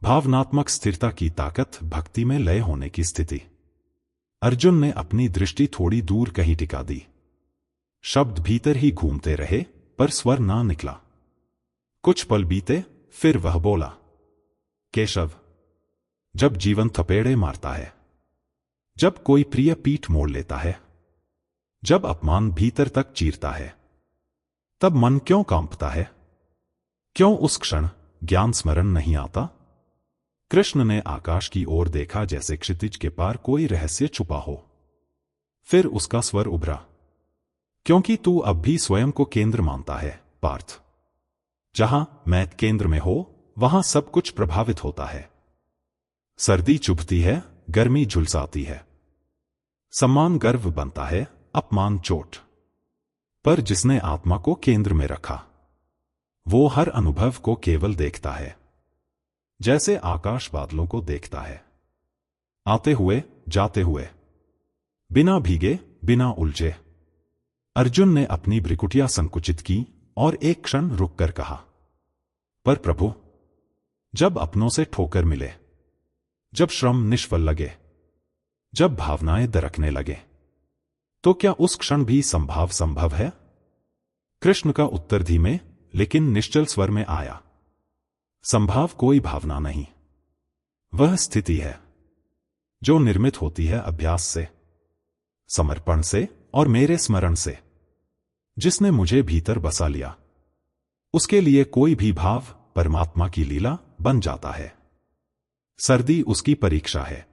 भावनात्मक स्थिरता की ताकत, भक्ति में लय होने की स्थिति। अर्जुन ने अपनी दृष्टि थोड़ी दूर कहीं टिका दी। शब्द भीतर ही घूमते रहे पर स्वर ना निकला। कुछ पल बीते, फिर वह बोला, केशव, जब जीवन थपेड़े मारता है, जब कोई प्रिय पीठ मोड़ लेता है, जब अपमान भीतर तक चीरता है, तब मन क्यों कांपता है? क्यों उस क्षण ज्ञान स्मरण नहीं आता? कृष्ण ने आकाश की ओर देखा जैसे क्षितिज के पार कोई रहस्य छुपा हो। फिर उसका स्वर उभरा, क्योंकि तू अब भी स्वयं को केंद्र मानता है पार्थ। जहां मैं केंद्र में हो, वहां सब कुछ प्रभावित होता है। सर्दी चुभती है, गर्मी झुलसाती है, सम्मान गर्व बनता है, अपमान चोट। पर जिसने आत्मा को केंद्र में रखा, वो हर अनुभव को केवल देखता है, जैसे आकाश बादलों को देखता है, आते हुए जाते हुए, बिना भीगे, बिना उलझे। अर्जुन ने अपनी भ्रिकुटियां संकुचित की और एक क्षण रुककर कहा, पर प्रभु, जब अपनों से ठोकर मिले, जब श्रम निष्फल लगे, जब भावनाएं दरकने लगे, तो क्या उस क्षण भी संभव है? कृष्ण का उत्तर धीमे लेकिन निश्चल स्वर में आया, संभाव कोई भावना नहीं, वह स्थिति है जो निर्मित होती है अभ्यास से, समर्पण से और मेरे स्मरण से। जिसने मुझे भीतर बसा लिया, उसके लिए कोई भी भाव परमात्मा की लीला बन जाता है। सर्दी उसकी परीक्षा है,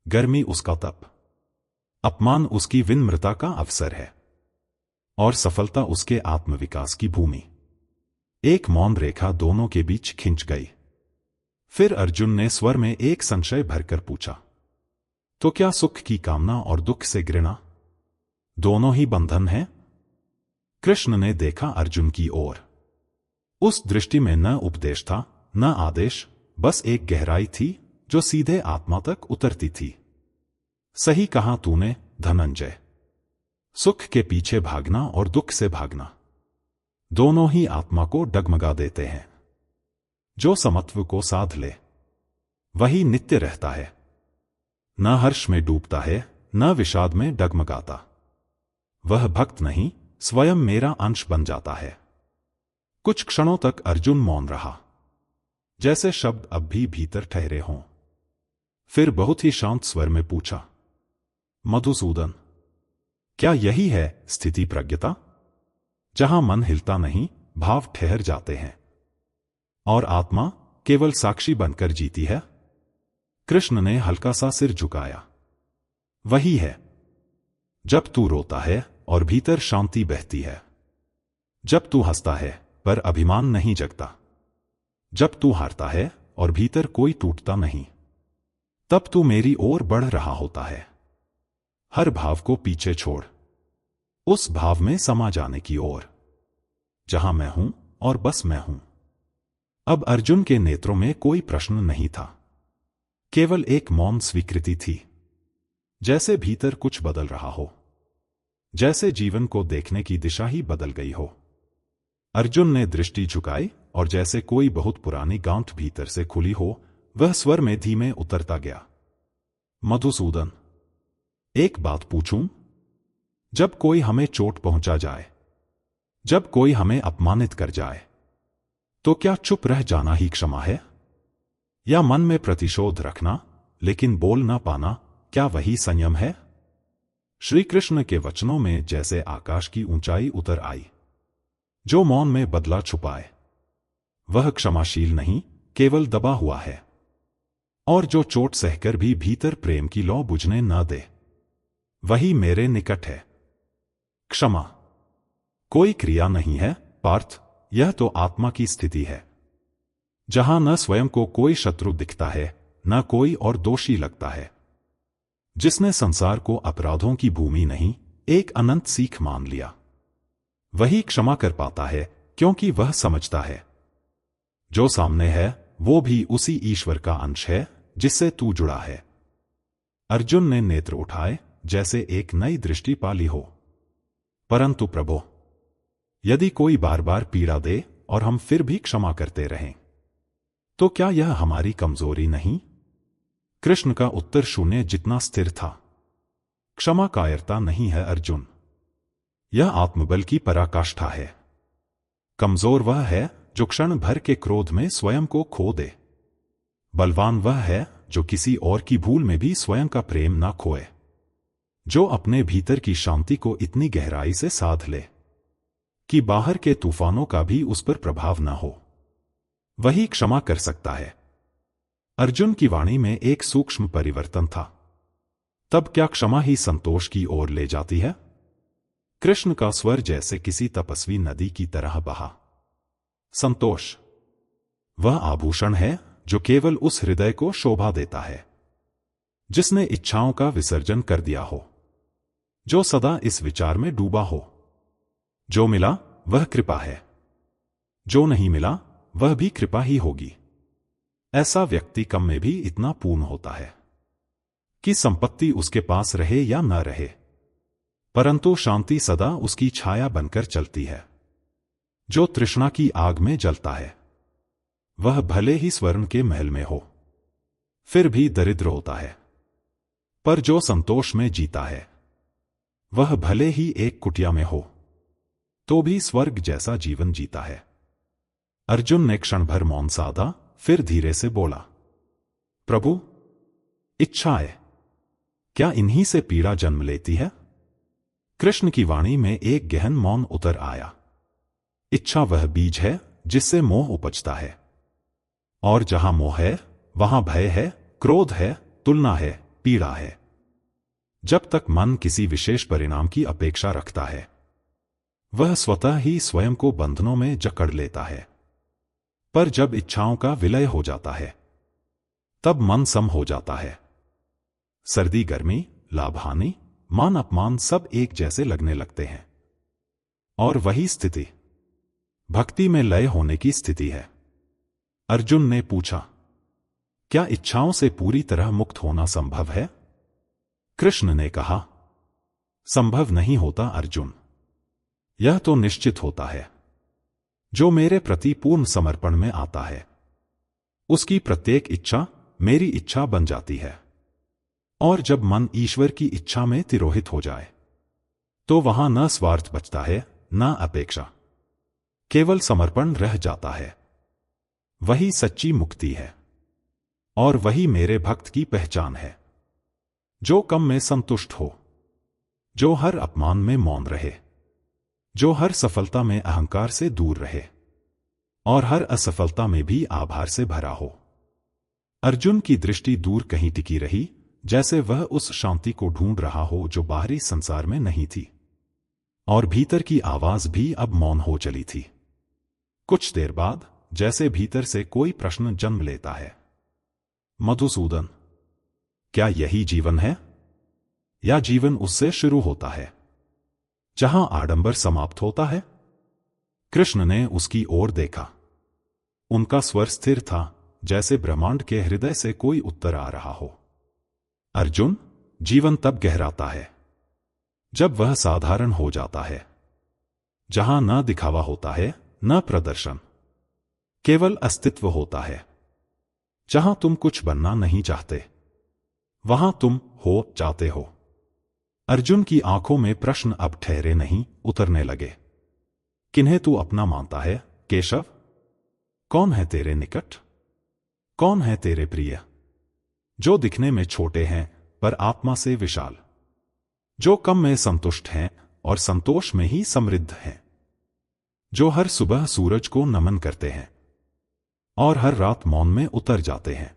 गर्मी उसका तप, अपमान उसकी विनम्रता का अवसर है और सफलता उसके आत्मविकास की भूमि। एक मौन रेखा दोनों के बीच खिंच गई। फिर अर्जुन ने स्वर में एक संशय भरकर पूछा, तो क्या सुख की कामना और दुख से घृणा दोनों ही बंधन हैं? कृष्ण ने देखा अर्जुन की ओर। उस दृष्टि में न उपदेश था, न आदेश, बस एक गहराई थी जो सीधे आत्मा तक उतरती थी। सही कहा तूने धनंजय, सुख के पीछे भागना और दुख से भागना दोनों ही आत्मा को डगमगा देते हैं। जो समत्व को साध ले, वही नित्य रहता है, न हर्ष में डूबता है, न विषाद में डगमगाता। वह भक्त नहीं, स्वयं मेरा अंश बन जाता है। कुछ क्षणों तक अर्जुन मौन रहा, जैसे शब्द अब भी भीतर ठहरे हों। फिर बहुत ही शांत स्वर में पूछा, मधुसूदन, क्या यही है स्थिति प्रज्ञता, जहां मन हिलता नहीं, भाव ठहर जाते हैं और आत्मा केवल साक्षी बनकर जीती है? कृष्ण ने हल्का सा सिर झुकाया। वही है, जब तू रोता है और भीतर शांति बहती है, जब तू हंसता है पर अभिमान नहीं जगता, जब तू हारता है और भीतर कोई टूटता नहीं, तब तू मेरी ओर बढ़ रहा होता है। हर भाव को पीछे छोड़, उस भाव में समा जाने की ओर, जहां मैं हूं और बस मैं हूं। अब अर्जुन के नेत्रों में कोई प्रश्न नहीं था, केवल एक मौन स्वीकृति थी। जैसे भीतर कुछ बदल रहा हो, जैसे जीवन को देखने की दिशा ही बदल गई हो। अर्जुन ने दृष्टि झुकाई और जैसे कोई बहुत पुरानी गांठ भीतर से खुली हो, वह स्वर में धीमे उतरता गया, मधुसूदन, एक बात पूछूं? जब कोई हमें चोट पहुंचा जाए, जब कोई हमें अपमानित कर जाए, तो क्या चुप रह जाना ही क्षमा है? या मन में प्रतिशोध रखना लेकिन बोल ना पाना, क्या वही संयम है? श्री कृष्ण के वचनों में जैसे आकाश की ऊंचाई उतर आई। जो मौन में बदला छुपाए वह क्षमाशील नहीं, केवल दबा हुआ है। और जो चोट सहकर भी भीतर प्रेम की लौ बुझने न दे, वही मेरे निकट है। क्षमा कोई क्रिया नहीं है पार्थ, यह तो आत्मा की स्थिति है, जहां न स्वयं को कोई शत्रु दिखता है, न कोई और दोषी लगता है। जिसने संसार को अपराधों की भूमि नहीं, एक अनंत सीख मान लिया, वही क्षमा कर पाता है, क्योंकि वह समझता है जो सामने है वो भी उसी ईश्वर का अंश है जिससे तू जुड़ा है। अर्जुन ने नेत्र उठाए जैसे एक नई दृष्टि पाली हो। परंतु प्रभो, यदि कोई बार बार पीड़ा दे और हम फिर भी क्षमा करते रहें, तो क्या यह हमारी कमजोरी नहीं? कृष्ण का उत्तर शून्य जितना स्थिर था। क्षमा कायरता नहीं है अर्जुन, यह आत्मबल की पराकाष्ठा है। कमजोर वह है जो क्षण भर के क्रोध में स्वयं को खो दे। बलवान वह है जो किसी और की भूल में भी स्वयं का प्रेम ना खोए, जो अपने भीतर की शांति को इतनी गहराई से साध ले कि बाहर के तूफानों का भी उस पर प्रभाव न हो, वही क्षमा कर सकता है। अर्जुन की वाणी में एक सूक्ष्म परिवर्तन था। तब क्या क्षमा ही संतोष की ओर ले जाती है? कृष्ण का स्वर जैसे किसी तपस्वी नदी की तरह बहा। संतोष वह आभूषण है जो केवल उस हृदय को शोभा देता है जिसने इच्छाओं का विसर्जन कर दिया हो, जो सदा इस विचार में डूबा हो, जो मिला वह कृपा है, जो नहीं मिला वह भी कृपा ही होगी। ऐसा व्यक्ति कम में भी इतना पूर्ण होता है कि संपत्ति उसके पास रहे या न रहे, परंतु शांति सदा उसकी छाया बनकर चलती है। जो तृष्णा की आग में जलता है वह भले ही स्वर्ण के महल में हो, फिर भी दरिद्र होता है, पर जो संतोष में जीता है वह भले ही एक कुटिया में हो, तो भी स्वर्ग जैसा जीवन जीता है। अर्जुन ने क्षण भर मौन साधा, फिर धीरे से बोला, प्रभु, इच्छाएं क्या इन्हीं से पीड़ा जन्म लेती है? कृष्ण की वाणी में एक गहन मौन उतर आया। इच्छा वह बीज है जिससे मोह उपजता है, और जहां मोह है वहां भय है, क्रोध है, तुलना है, पीड़ा है। जब तक मन किसी विशेष परिणाम की अपेक्षा रखता है वह स्वतः ही स्वयं को बंधनों में जकड़ लेता है, पर जब इच्छाओं का विलय हो जाता है तब मन सम हो जाता है। सर्दी गर्मी, लाभ हानि, मान अपमान सब एक जैसे लगने लगते हैं, और वही स्थिति भक्ति में लय होने की स्थिति है। अर्जुन ने पूछा, क्या इच्छाओं से पूरी तरह मुक्त होना संभव है? कृष्ण ने कहा, संभव नहीं होता अर्जुन, यह तो निश्चित होता है। जो मेरे प्रति पूर्ण समर्पण में आता है उसकी प्रत्येक इच्छा मेरी इच्छा बन जाती है, और जब मन ईश्वर की इच्छा में तिरोहित हो जाए तो वहां न स्वार्थ बचता है न अपेक्षा, केवल समर्पण रह जाता है। वही सच्ची मुक्ति है, और वही मेरे भक्त की पहचान है। जो कम में संतुष्ट हो, जो हर अपमान में मौन रहे, जो हर सफलता में अहंकार से दूर रहे, और हर असफलता में भी आभार से भरा हो। अर्जुन की दृष्टि दूर कहीं टिकी रही, जैसे वह उस शांति को ढूंढ रहा हो जो बाहरी संसार में नहीं थी, और भीतर की आवाज भी अब मौन हो चली थी। कुछ देर बाद जैसे भीतर से कोई प्रश्न जन्म लेता है, मधुसूदन, क्या यही जीवन है, या जीवन उससे शुरू होता है जहां आडंबर समाप्त होता है? कृष्ण ने उसकी ओर देखा। उनका स्वर स्थिर था, जैसे ब्रह्मांड के हृदय से कोई उत्तर आ रहा हो। अर्जुन, जीवन तब गहराता है जब वह साधारण हो जाता है, जहां न दिखावा होता है न प्रदर्शन, केवल अस्तित्व होता है। जहां तुम कुछ बनना नहीं चाहते वहां तुम हो जाते हो। अर्जुन की आंखों में प्रश्न अब ठहरे नहीं, उतरने लगे। किन्हें तू अपना मानता है, केशव? कौन है तेरे निकट? कौन है तेरे प्रिय? जो दिखने में छोटे हैं पर आत्मा से विशाल, जो कम में संतुष्ट हैं और संतोष में ही समृद्ध हैं, जो हर सुबह सूरज को नमन करते हैं और हर रात मौन में उतर जाते हैं,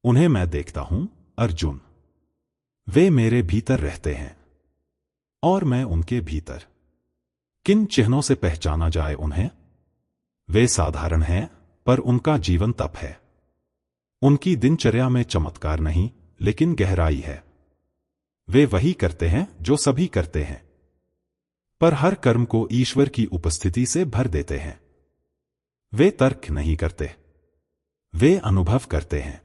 उन्हें मैं देखता हूं अर्जुन। वे मेरे भीतर रहते हैं और मैं उनके भीतर। किन चिन्हों से पहचाना जाए उन्हें? वे साधारण हैं पर उनका जीवन तप है। उनकी दिनचर्या में चमत्कार नहीं लेकिन गहराई है। वे वही करते हैं जो सभी करते हैं, पर हर कर्म को ईश्वर की उपस्थिति से भर देते हैं। वे तर्क नहीं करते, वे अनुभव करते हैं।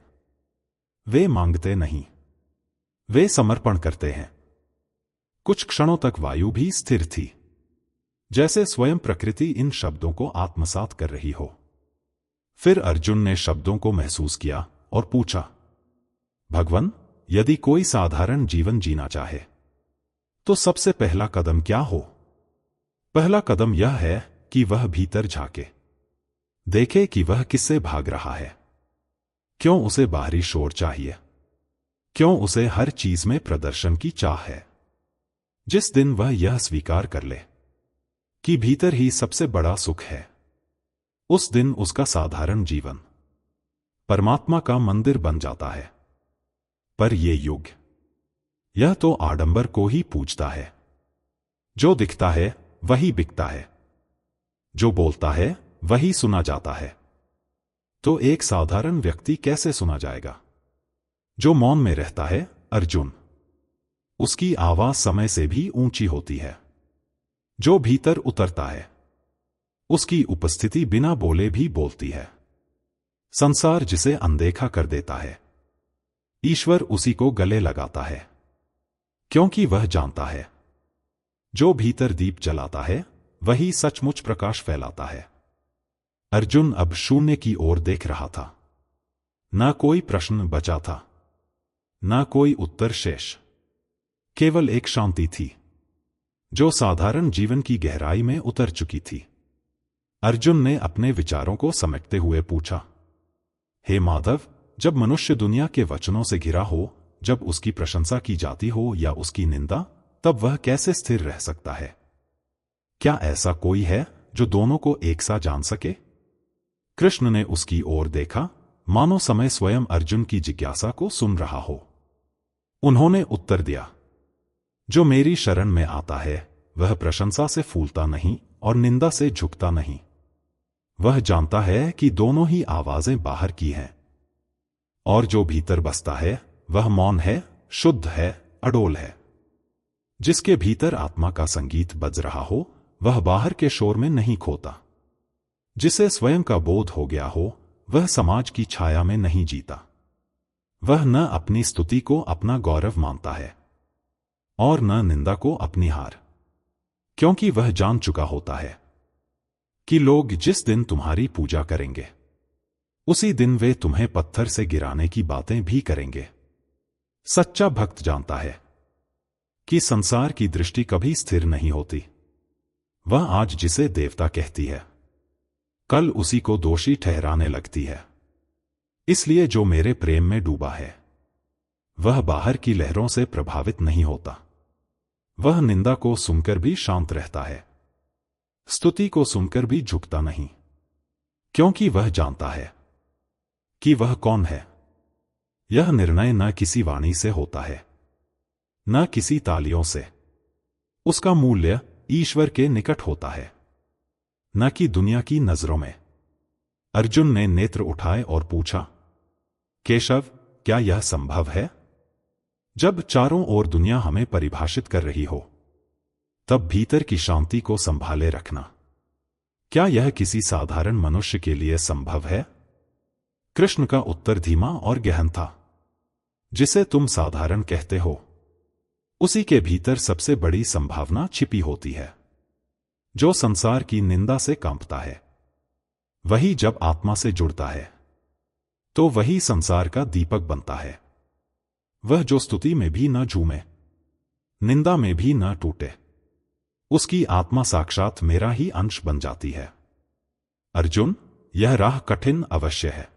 वे मांगते नहीं, वे समर्पण करते हैं। कुछ क्षणों तक वायु भी स्थिर थी, जैसे स्वयं प्रकृति इन शब्दों को आत्मसात कर रही हो। फिर अर्जुन ने शब्दों को महसूस किया और पूछा, भगवन, यदि कोई साधारण जीवन जीना चाहे तो सबसे पहला कदम क्या हो? पहला कदम यह है कि वह भीतर झांके, देखे कि वह किससे भाग रहा है। क्यों उसे बाहरी शोर चाहिए? क्यों उसे हर चीज में प्रदर्शन की चाह है? जिस दिन वह यह स्वीकार कर ले कि भीतर ही सबसे बड़ा सुख है, उस दिन उसका साधारण जीवन परमात्मा का मंदिर बन जाता है। पर ये युग, यह तो आडंबर को ही पूजता है। जो दिखता है वही बिकता है, जो बोलता है वही सुना जाता है। तो एक साधारण व्यक्ति कैसे सुना जाएगा? जो मौन में रहता है अर्जुन, उसकी आवाज समय से भी ऊंची होती है। जो भीतर उतरता है, उसकी उपस्थिति बिना बोले भी बोलती है। संसार जिसे अनदेखा कर देता है, ईश्वर उसी को गले लगाता है, क्योंकि वह जानता है जो भीतर दीप जलाता है वही सचमुच प्रकाश फैलाता है। अर्जुन अब शून्य की ओर देख रहा था। ना कोई प्रश्न बचा था, ना कोई उत्तर शेष। केवल एक शांति थी जो साधारण जीवन की गहराई में उतर चुकी थी। अर्जुन ने अपने विचारों को समेटते हुए पूछा, हे माधव, जब मनुष्य दुनिया के वचनों से घिरा हो, जब उसकी प्रशंसा की जाती हो या उसकी निंदा, तब वह कैसे स्थिर रह सकता है? क्या ऐसा कोई है जो दोनों को एक सा जान सके? कृष्ण ने उसकी ओर देखा, मानो समय स्वयं अर्जुन की जिज्ञासा को सुन रहा हो। उन्होंने उत्तर दिया, जो मेरी शरण में आता है वह प्रशंसा से फूलता नहीं और निंदा से झुकता नहीं। वह जानता है कि दोनों ही आवाजें बाहर की हैं, और जो भीतर बसता है वह मौन है, शुद्ध है, अडोल है। जिसके भीतर आत्मा का संगीत बज रहा हो वह बाहर के शोर में नहीं खोता। जिसे स्वयं का बोध हो गया हो वह समाज की छाया में नहीं जीता। वह न अपनी स्तुति को अपना गौरव मानता है और न निंदा को अपनी हार, क्योंकि वह जान चुका होता है कि लोग जिस दिन तुम्हारी पूजा करेंगे उसी दिन वे तुम्हें पत्थर से गिराने की बातें भी करेंगे। सच्चा भक्त जानता है कि संसार की दृष्टि कभी स्थिर नहीं होती। वह आज जिसे देवता कहती है, कल उसी को दोषी ठहराने लगती है। इसलिए जो मेरे प्रेम में डूबा है वह बाहर की लहरों से प्रभावित नहीं होता। वह निंदा को सुनकर भी शांत रहता है, स्तुति को सुनकर भी झुकता नहीं, क्योंकि वह जानता है कि वह कौन है। यह निर्णय न किसी वाणी से होता है, न किसी तालियों से। उसका मूल्य ईश्वर के निकट होता है, न कि दुनिया की नजरों में। अर्जुन ने नेत्र उठाए और पूछा, केशव, क्या यह संभव है? जब चारों ओर दुनिया हमें परिभाषित कर रही हो, तब भीतर की शांति को संभाले रखना, क्या यह किसी साधारण मनुष्य के लिए संभव है? कृष्ण का उत्तर धीमा और गहन था। जिसे तुम साधारण कहते हो, उसी के भीतर सबसे बड़ी संभावना छिपी होती है। जो संसार की निंदा से कांपता है, वही जब आत्मा से जुड़ता है तो वही संसार का दीपक बनता है। वह जो स्तुति में भी न झूमे, निंदा में भी न टूटे। उसकी आत्मा साक्षात मेरा ही अंश बन जाती है। अर्जुन, यह राह कठिन अवश्य है,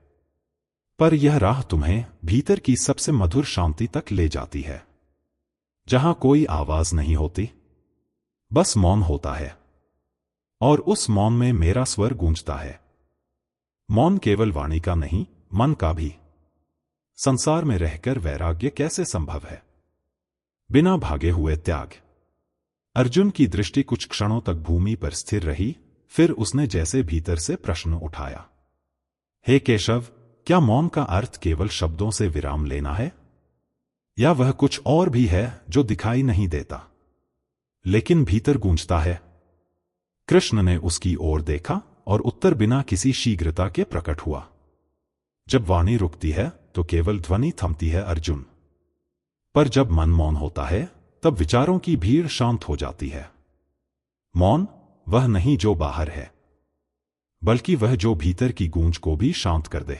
पर यह राह तुम्हें भीतर की सबसे मधुर शांति तक ले जाती है, जहां कोई आवाज नहीं होती, बस मौन होता है, और उस मौन में मेरा स्वर गूंजता है। मौन केवल वाणी का नहीं, मन का भी। संसार में रहकर वैराग्य कैसे संभव है? बिना भागे हुए त्याग। अर्जुन की दृष्टि कुछ क्षणों तक भूमि पर स्थिर रही, फिर उसने जैसे भीतर से प्रश्न उठाया। हे केशव, क्या मौन का अर्थ केवल शब्दों से विराम लेना है, या वह कुछ और भी है जो दिखाई नहीं देता लेकिन भीतर गूंजता है? कृष्ण ने उसकी ओर देखा और उत्तर बिना किसी शीघ्रता के प्रकट हुआ। जब वाणी रुकती है तो केवल ध्वनि थमती है अर्जुन, पर जब मन मौन होता है तब विचारों की भीड़ शांत हो जाती है। मौन वह नहीं जो बाहर है, बल्कि वह जो भीतर की गूंज को भी शांत कर दे।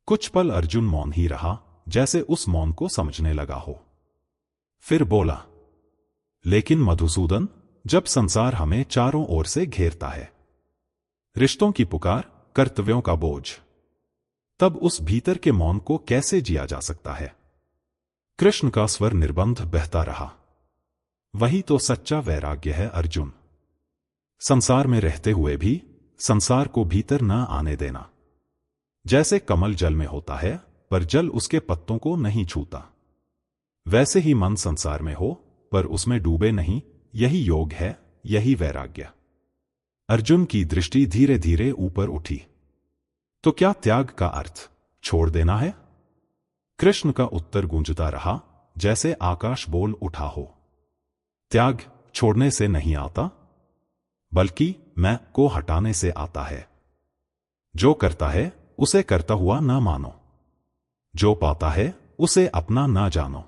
कुछ पल अर्जुन मौन ही रहा, जैसे उस मौन को समझने लगा हो। फिर बोला, लेकिन मधुसूदन, जब संसार हमें चारों ओर से घेरता है, रिश्तों की पुकार, कर्तव्यों का बोझ, तब उस भीतर के मौन को कैसे जिया जा सकता है? कृष्ण का स्वर निर्बंध बहता रहा। वही तो सच्चा वैराग्य है अर्जुन। संसार में रहते हुए भी संसार को भीतर न आने देना। जैसे कमल जल में होता है पर जल उसके पत्तों को नहीं छूता, वैसे ही मन संसार में हो पर उसमें डूबे नहीं। यही योग है, यही वैराग्य। अर्जुन की दृष्टि धीरे धीरे ऊपर उठी। तो क्या त्याग का अर्थ छोड़ देना है? कृष्ण का उत्तर गूंजता रहा, जैसे आकाश बोल उठा हो। त्याग छोड़ने से नहीं आता, बल्कि मैं को हटाने से आता है। जो करता है उसे करता हुआ ना मानो, जो पाता है उसे अपना ना जानो,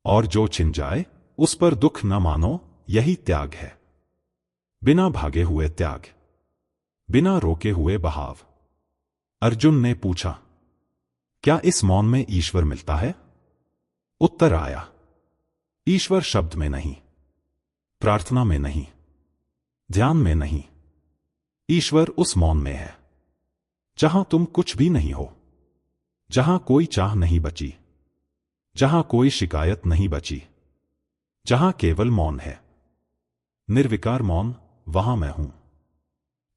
और जो छिन जाए उस पर दुख न मानो। यही त्याग है। बिना भागे हुए त्याग, बिना रोके हुए बहाव। अर्जुन ने पूछा, क्या इस मौन में ईश्वर मिलता है? उत्तर आया, ईश्वर शब्द में नहीं, प्रार्थना में नहीं, ध्यान में नहीं। ईश्वर उस मौन में है जहां तुम कुछ भी नहीं हो, जहां कोई चाह नहीं बची, जहां कोई शिकायत नहीं बची, जहां केवल मौन है, निर्विकार मौन। वहां मैं हूं।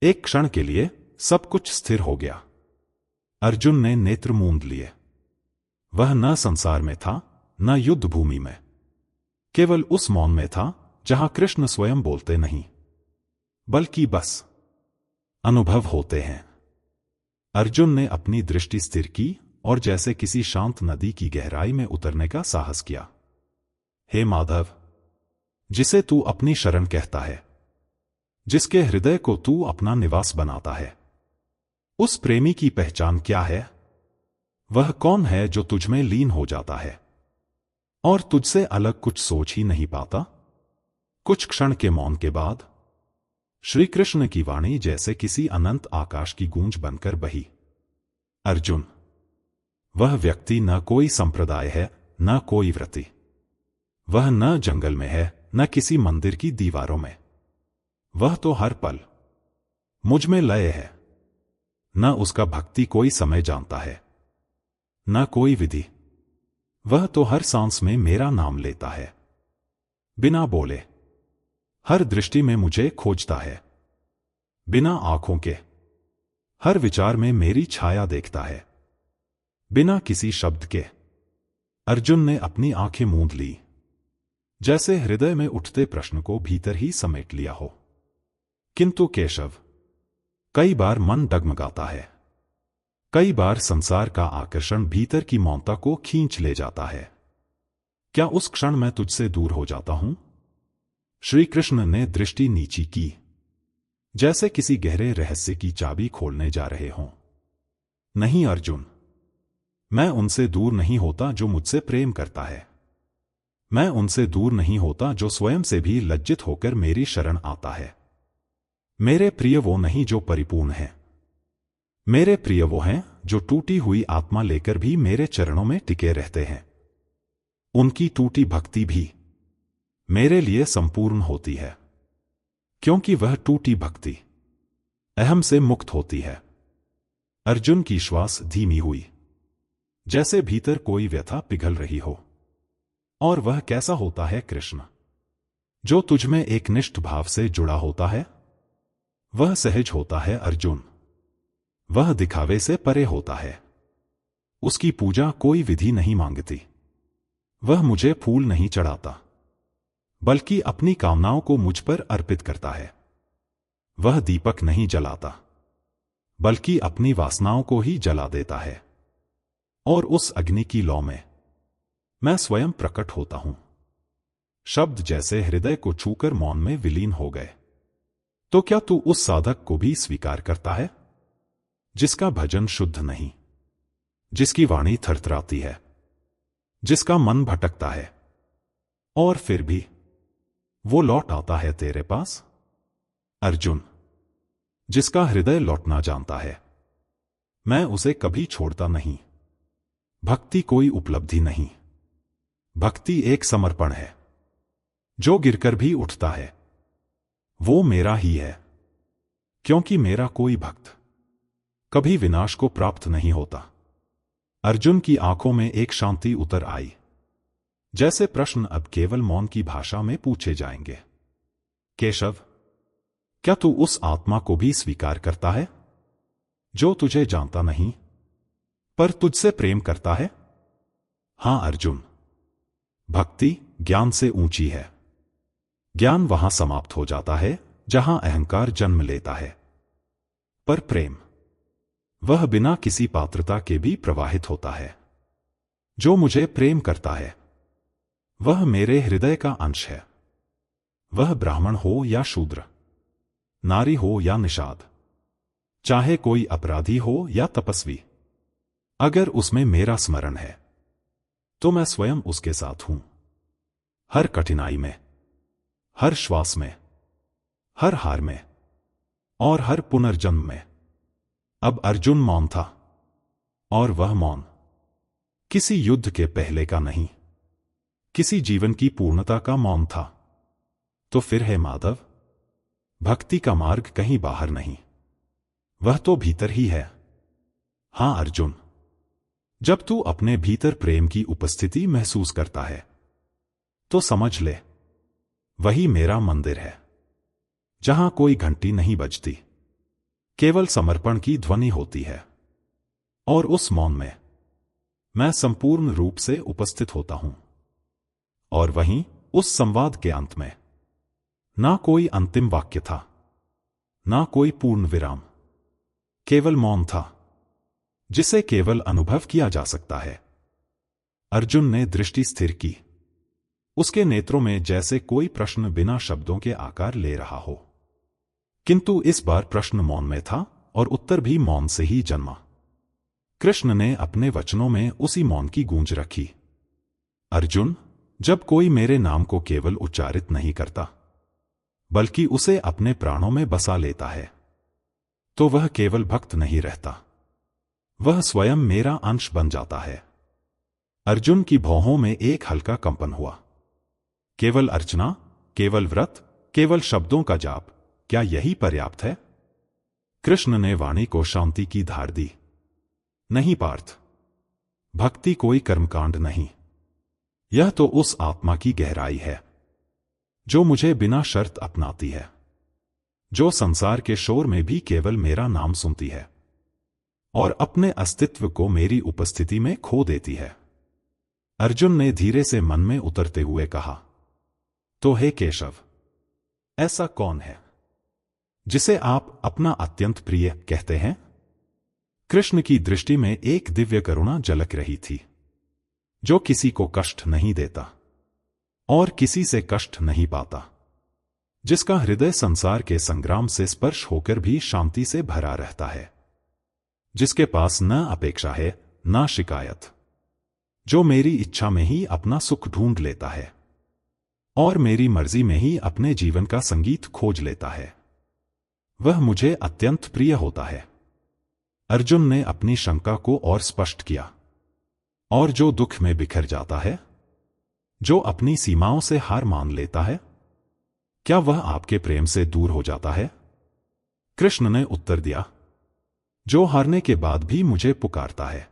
एक क्षण के लिए सब कुछ स्थिर हो गया। अर्जुन ने नेत्र मूंद लिए। वह न संसार में था, न युद्ध भूमि में, केवल उस मौन में था जहां कृष्ण स्वयं बोलते नहीं, बल्कि बस अनुभव होते हैं। अर्जुन ने अपनी दृष्टि स्थिर की और जैसे किसी शांत नदी की गहराई में उतरने का साहस किया। हे माधव, जिसे तू अपनी शरण कहता है, जिसके हृदय को तू अपना निवास बनाता है, उस प्रेमी की पहचान क्या है? वह कौन है जो तुझमें लीन हो जाता है और तुझसे अलग कुछ सोच ही नहीं पाता? कुछ क्षण के मौन के बाद श्री कृष्ण की वाणी जैसे किसी अनंत आकाश की गूंज बनकर बही। अर्जुन, वह व्यक्ति न कोई संप्रदाय है, न कोई व्रति। वह न जंगल में है, न किसी मंदिर की दीवारों में। वह तो हर पल मुझ में लय है। न उसका भक्ति कोई समय जानता है, न कोई विधि। वह तो हर सांस में मेरा नाम लेता है, बिना बोले। हर दृष्टि में मुझे खोजता है, बिना आंखों के। हर विचार में मेरी छाया देखता है, बिना किसी शब्द के। अर्जुन ने अपनी आंखें मूंद ली, जैसे हृदय में उठते प्रश्न को भीतर ही समेट लिया हो। किंतु केशव, कई बार मन डगमगाता है। कई बार संसार का आकर्षण भीतर की मौनता को खींच ले जाता है। क्या उस क्षण मैं तुझसे दूर हो जाता हूं? श्री कृष्ण ने दृष्टि नीची की, जैसे किसी गहरे रहस्य की चाबी खोलने जा रहे हों। नहीं अर्जुन, मैं उनसे दूर नहीं होता जो मुझसे प्रेम करता है। मैं उनसे दूर नहीं होता जो स्वयं से भी लज्जित होकर मेरी शरण आता है। मेरे प्रिय वो नहीं जो परिपूर्ण हैं। मेरे प्रिय वो हैं जो टूटी हुई आत्मा लेकर भी मेरे चरणों में टिके रहते हैं। उनकी टूटी भक्ति भी मेरे लिए संपूर्ण होती है, क्योंकि वह टूटी भक्ति अहम से मुक्त होती है। अर्जुन की श्वास धीमी हुई, जैसे भीतर कोई व्यथा पिघल रही हो। और वह कैसा होता है कृष्ण, जो तुझमें एक निष्ठ भाव से जुड़ा होता है? वह सहज होता है अर्जुन, वह दिखावे से परे होता है। उसकी पूजा कोई विधि नहीं मांगती। वह मुझे फूल नहीं चढ़ाता, बल्कि अपनी कामनाओं को मुझ पर अर्पित करता है। वह दीपक नहीं जलाता, बल्कि अपनी वासनाओं को ही जला देता है। और उस अग्नि की लौ में मैं स्वयं प्रकट होता हूं। शब्द जैसे हृदय को छूकर मौन में विलीन हो गए। तो क्या तू उस साधक को भी स्वीकार करता है, जिसका भजन शुद्ध नहीं, जिसकी वाणी थरथराती है, जिसका मन भटकता है, और फिर भी वो लौट आता है तेरे पास? अर्जुन, जिसका हृदय लौटना जानता है, मैं उसे कभी छोड़ता नहीं। भक्ति कोई उपलब्धि नहीं, भक्ति एक समर्पण है। जो गिरकर भी उठता है, वो मेरा ही है, क्योंकि मेरा कोई भक्त कभी विनाश को प्राप्त नहीं होता। अर्जुन की आंखों में एक शांति उतर आई, जैसे प्रश्न अब केवल मौन की भाषा में पूछे जाएंगे। केशव, क्या तू उस आत्मा को भी स्वीकार करता है, जो तुझे जानता नहीं, पर तुझसे प्रेम करता है? हां अर्जुन, भक्ति ज्ञान से ऊंची है। ज्ञान वहां समाप्त हो जाता है जहां अहंकार जन्म लेता है, पर प्रेम, वह बिना किसी पात्रता के भी प्रवाहित होता है। जो मुझे प्रेम करता है, वह मेरे हृदय का अंश है। वह ब्राह्मण हो या शूद्र, नारी हो या निषाद, चाहे कोई अपराधी हो या तपस्वी, अगर उसमें मेरा स्मरण है, तो मैं स्वयं उसके साथ हूं। हर कठिनाई में, हर श्वास में, हर हार में, और हर पुनर्जन्म में। अब अर्जुन मौन था, और वह मौन किसी युद्ध के पहले का नहीं, किसी जीवन की पूर्णता का मौन था। तो फिर है माधव, भक्ति का मार्ग कहीं बाहर नहीं, वह तो भीतर ही है। हां अर्जुन, जब तू अपने भीतर प्रेम की उपस्थिति महसूस करता है, तो समझ ले, वही मेरा मंदिर है, जहां कोई घंटी नहीं बजती, केवल समर्पण की ध्वनि होती है। और उस मौन में मैं संपूर्ण रूप से उपस्थित होता हूं। और वहीं उस संवाद के अंत में ना कोई अंतिम वाक्य था, ना कोई पूर्ण विराम, केवल मौन था, जिसे केवल अनुभव किया जा सकता है। अर्जुन ने दृष्टि स्थिर की। उसके नेत्रों में जैसे कोई प्रश्न बिना शब्दों के आकार ले रहा हो, किंतु इस बार प्रश्न मौन में था, और उत्तर भी मौन से ही जन्मा। कृष्ण ने अपने वचनों में उसी मौन की गूंज रखी। अर्जुन, जब कोई मेरे नाम को केवल उच्चारित नहीं करता, बल्कि उसे अपने प्राणों में बसा लेता है, तो वह केवल भक्त नहीं रहता, वह स्वयं मेरा अंश बन जाता है। अर्जुन की भौहों में एक हल्का कंपन हुआ। केवल अर्चना, केवल व्रत, केवल शब्दों का जाप, क्या यही पर्याप्त है? कृष्ण ने वाणी को शांति की धार दी। नहीं पार्थ, भक्ति कोई कर्मकांड नहीं, यह तो उस आत्मा की गहराई है, जो मुझे बिना शर्त अपनाती है, जो संसार के शोर में भी केवल मेरा नाम सुनती है, और अपने अस्तित्व को मेरी उपस्थिति में खो देती है। अर्जुन ने धीरे से मन में उतरते हुए कहा, तो हे केशव, ऐसा कौन है जिसे आप अपना अत्यंत प्रिय कहते हैं? कृष्ण की दृष्टि में एक दिव्य करुणा झलक रही थी, जो किसी को कष्ट नहीं देता और किसी से कष्ट नहीं पाता, जिसका हृदय संसार के संग्राम से स्पर्श होकर भी शांति से भरा रहता है, जिसके पास न अपेक्षा है न शिकायत, जो मेरी इच्छा में ही अपना सुख ढूंढ लेता है और मेरी मर्जी में ही अपने जीवन का संगीत खोज लेता है, वह मुझे अत्यंत प्रिय होता है। अर्जुन ने अपनी शंका को और स्पष्ट किया। और जो दुख में बिखर जाता है, जो अपनी सीमाओं से हार मान लेता है, क्या वह आपके प्रेम से दूर हो जाता है? कृष्ण ने उत्तर दिया, जो हारने के बाद भी मुझे पुकारता है,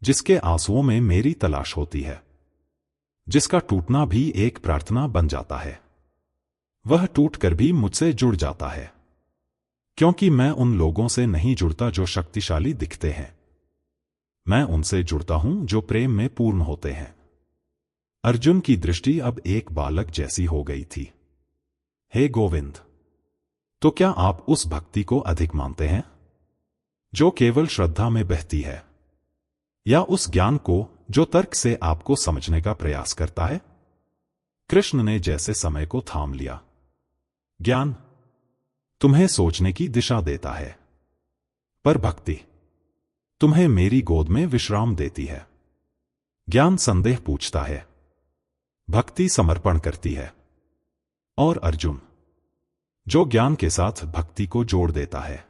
जिसके आंसुओं में मेरी तलाश होती है, जिसका टूटना भी एक प्रार्थना बन जाता है, वह टूटकर भी मुझसे जुड़ जाता है। क्योंकि मैं उन लोगों से नहीं जुड़ता जो शक्तिशाली दिखते हैं, मैं उनसे जुड़ता हूं जो प्रेम में पूर्ण होते हैं। अर्जुन की दृष्टि अब एक बालक जैसी हो गई थी। हे गोविंद, तो क्या आप उस भक्ति को अधिक मानते हैं जो केवल श्रद्धा में बहती है, या उस ज्ञान को जो तर्क से आपको समझने का प्रयास करता है? कृष्ण ने जैसे समय को थाम लिया। ज्ञान तुम्हें सोचने की दिशा देता है, पर भक्ति तुम्हें मेरी गोद में विश्राम देती है। ज्ञान संदेह पूछता है, भक्ति समर्पण करती है। और अर्जुन, जो ज्ञान के साथ भक्ति को जोड़ देता है,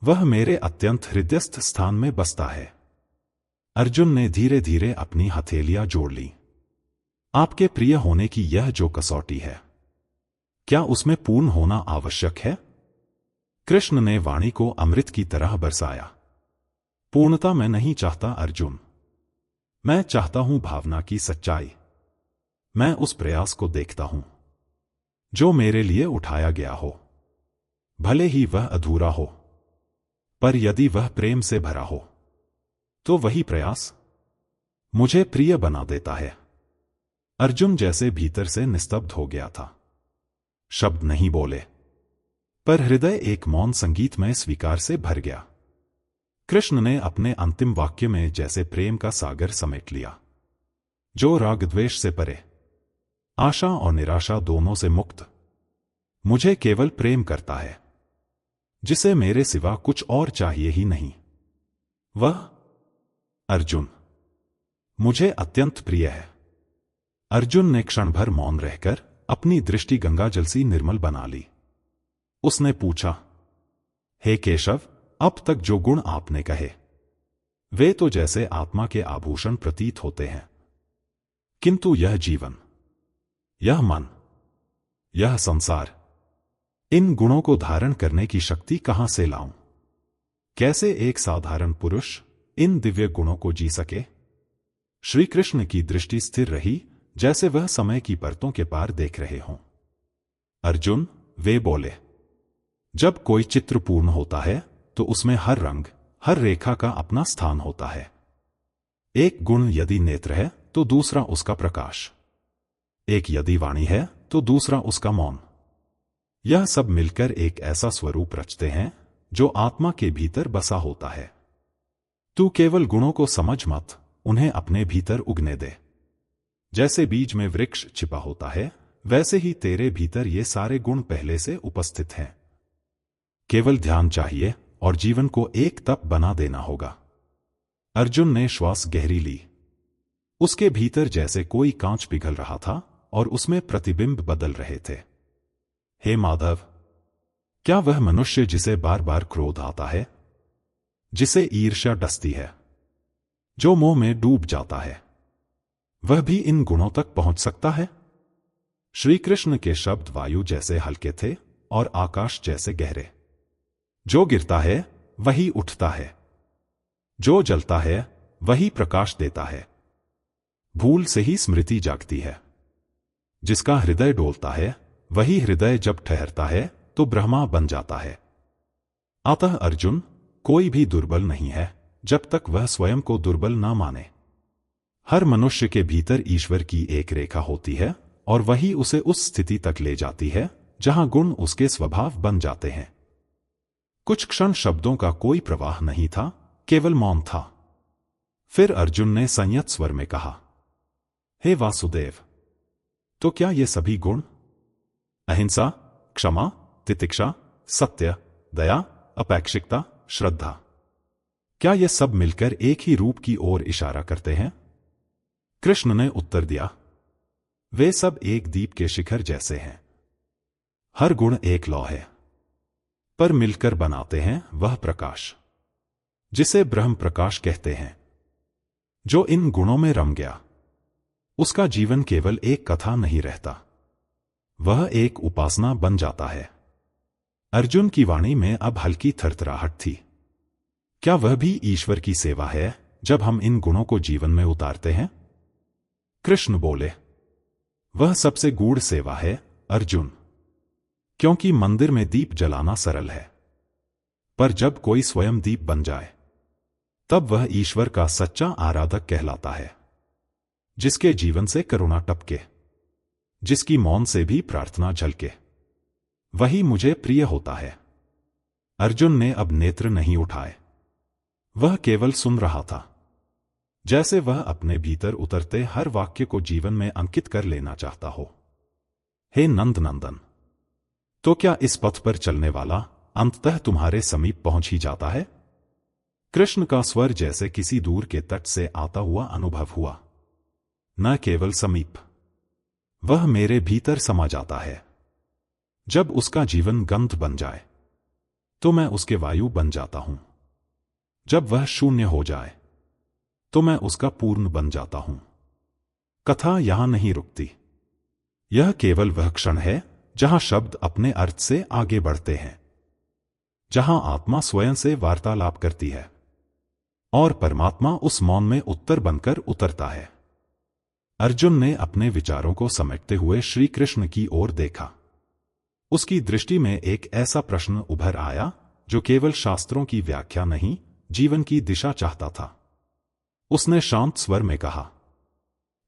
वह मेरे अत्यंत हृदयस्थ स्थान में बसता है। अर्जुन ने धीरे धीरे अपनी हथेलियां जोड़ ली। आपके प्रिय होने की यह जो कसौटी है, क्या उसमें पूर्ण होना आवश्यक है? कृष्ण ने वाणी को अमृत की तरह बरसाया। पूर्णता मैं नहीं चाहता अर्जुन, मैं चाहता हूं भावना की सच्चाई। मैं उस प्रयास को देखता हूं जो मेरे लिए उठाया गया हो, भले ही वह अधूरा हो, पर यदि वह प्रेम से भरा हो, तो वही प्रयास मुझे प्रिय बना देता है। अर्जुन जैसे भीतर से निस्तब्ध हो गया था। शब्द नहीं बोले, पर हृदय एक मौन संगीतमय स्वीकार से भर गया। कृष्ण ने अपने अंतिम वाक्य में जैसे प्रेम का सागर समेट लिया, जो राग द्वेष से परे, आशा और निराशा दोनों से मुक्त, मुझे केवल प्रेम करता है, जिसे मेरे सिवा कुछ और चाहिए ही नहीं। वह अर्जुन मुझे अत्यंत प्रिय है। अर्जुन ने क्षण भर मौन रहकर अपनी दृष्टि गंगाजल सी निर्मल बना ली। उसने पूछा, हे केशव, अब तक जो गुण आपने कहे, वे तो जैसे आत्मा के आभूषण प्रतीत होते हैं, किंतु यह जीवन, यह मन, यह संसार, इन गुणों को धारण करने की शक्ति कहां से लाऊं? कैसे एक साधारण पुरुष इन दिव्य गुणों को जी सके? श्री कृष्ण की दृष्टि स्थिर रही, जैसे वह समय की परतों के पार देख रहे हों। अर्जुन, वे बोले, जब कोई चित्र पूर्ण होता है तो उसमें हर रंग, हर रेखा का अपना स्थान होता है। एक गुण यदि नेत्र है तो दूसरा उसका प्रकाश, एक यदि वाणी है तो दूसरा उसका मौन। यह सब मिलकर एक ऐसा स्वरूप रचते हैं जो आत्मा के भीतर बसा होता है। तू केवल गुणों को समझ मत, उन्हें अपने भीतर उगने दे। जैसे बीज में वृक्ष छिपा होता है, वैसे ही तेरे भीतर ये सारे गुण पहले से उपस्थित हैं। केवल ध्यान चाहिए और जीवन को एक तप बना देना होगा। अर्जुन ने श्वास गहरी ली। उसके भीतर जैसे कोई कांच पिघल रहा था और उसमें प्रतिबिंब बदल रहे थे। हे माधव, क्या वह मनुष्य जिसे बार बार क्रोध आता है, जिसे ईर्ष्या डसती है, जो मोह में डूब जाता है, वह भी इन गुणों तक पहुंच सकता है? श्री कृष्ण के शब्द वायु जैसे हल्के थे और आकाश जैसे गहरे। जो गिरता है वही उठता है, जो जलता है वही प्रकाश देता है। भूल से ही स्मृति जागती है। जिसका हृदय डोलता है, वही हृदय जब ठहरता है तो ब्रह्मा बन जाता है। अतः अर्जुन, कोई भी दुर्बल नहीं है जब तक वह स्वयं को दुर्बल ना माने। हर मनुष्य के भीतर ईश्वर की एक रेखा होती है और वही उसे उस स्थिति तक ले जाती है जहां गुण उसके स्वभाव बन जाते हैं। कुछ क्षण शब्दों का कोई प्रवाह नहीं था, केवल मौन था। फिर अर्जुन ने संयत स्वर में कहा, हे वासुदेव, तो क्या ये सभी गुण, अहिंसा, क्षमा, तितिक्षा, सत्य, दया, अपेक्षिकता, श्रद्धा, क्या ये सब मिलकर एक ही रूप की ओर इशारा करते हैं? कृष्ण ने उत्तर दिया, वे सब एक दीप के शिखर जैसे हैं। हर गुण एक लौ है, पर मिलकर बनाते हैं वह प्रकाश जिसे ब्रह्म प्रकाश कहते हैं। जो इन गुणों में रम गया, उसका जीवन केवल एक कथा नहीं रहता, वह एक उपासना बन जाता है। अर्जुन की वाणी में अब हल्की थरथराहट थी। क्या वह भी ईश्वर की सेवा है जब हम इन गुणों को जीवन में उतारते हैं? कृष्ण बोले, वह सबसे गूढ़ सेवा है अर्जुन, क्योंकि मंदिर में दीप जलाना सरल है, पर जब कोई स्वयं दीप बन जाए तब वह ईश्वर का सच्चा आराधक कहलाता है, जिसके जीवन से करुणा टपके, जिसकी मौन से भी प्रार्थना झलके, वही मुझे प्रिय होता है। अर्जुन ने अब नेत्र नहीं उठाए, वह केवल सुन रहा था, जैसे वह अपने भीतर उतरते हर वाक्य को जीवन में अंकित कर लेना चाहता हो। हे नंद नंदन, तो क्या इस पथ पर चलने वाला अंततः तुम्हारे समीप पहुंच ही जाता है? कृष्ण का स्वर जैसे किसी दूर के तट से आता हुआ अनुभव हुआ। न केवल समीप, वह मेरे भीतर समा जाता है। जब उसका जीवन गंध बन जाए तो मैं उसके वायु बन जाता हूं। जब वह शून्य हो जाए तो मैं उसका पूर्ण बन जाता हूं। कथा यहां नहीं रुकती। यह केवल वह क्षण है जहां शब्द अपने अर्थ से आगे बढ़ते हैं, जहां आत्मा स्वयं से वार्तालाप करती है और परमात्मा उस मौन में उत्तर बनकर उतरता है। अर्जुन ने अपने विचारों को समेटते हुए श्री कृष्ण की ओर देखा। उसकी दृष्टि में एक ऐसा प्रश्न उभर आया जो केवल शास्त्रों की व्याख्या नहीं, जीवन की दिशा चाहता था। उसने शांत स्वर में कहा,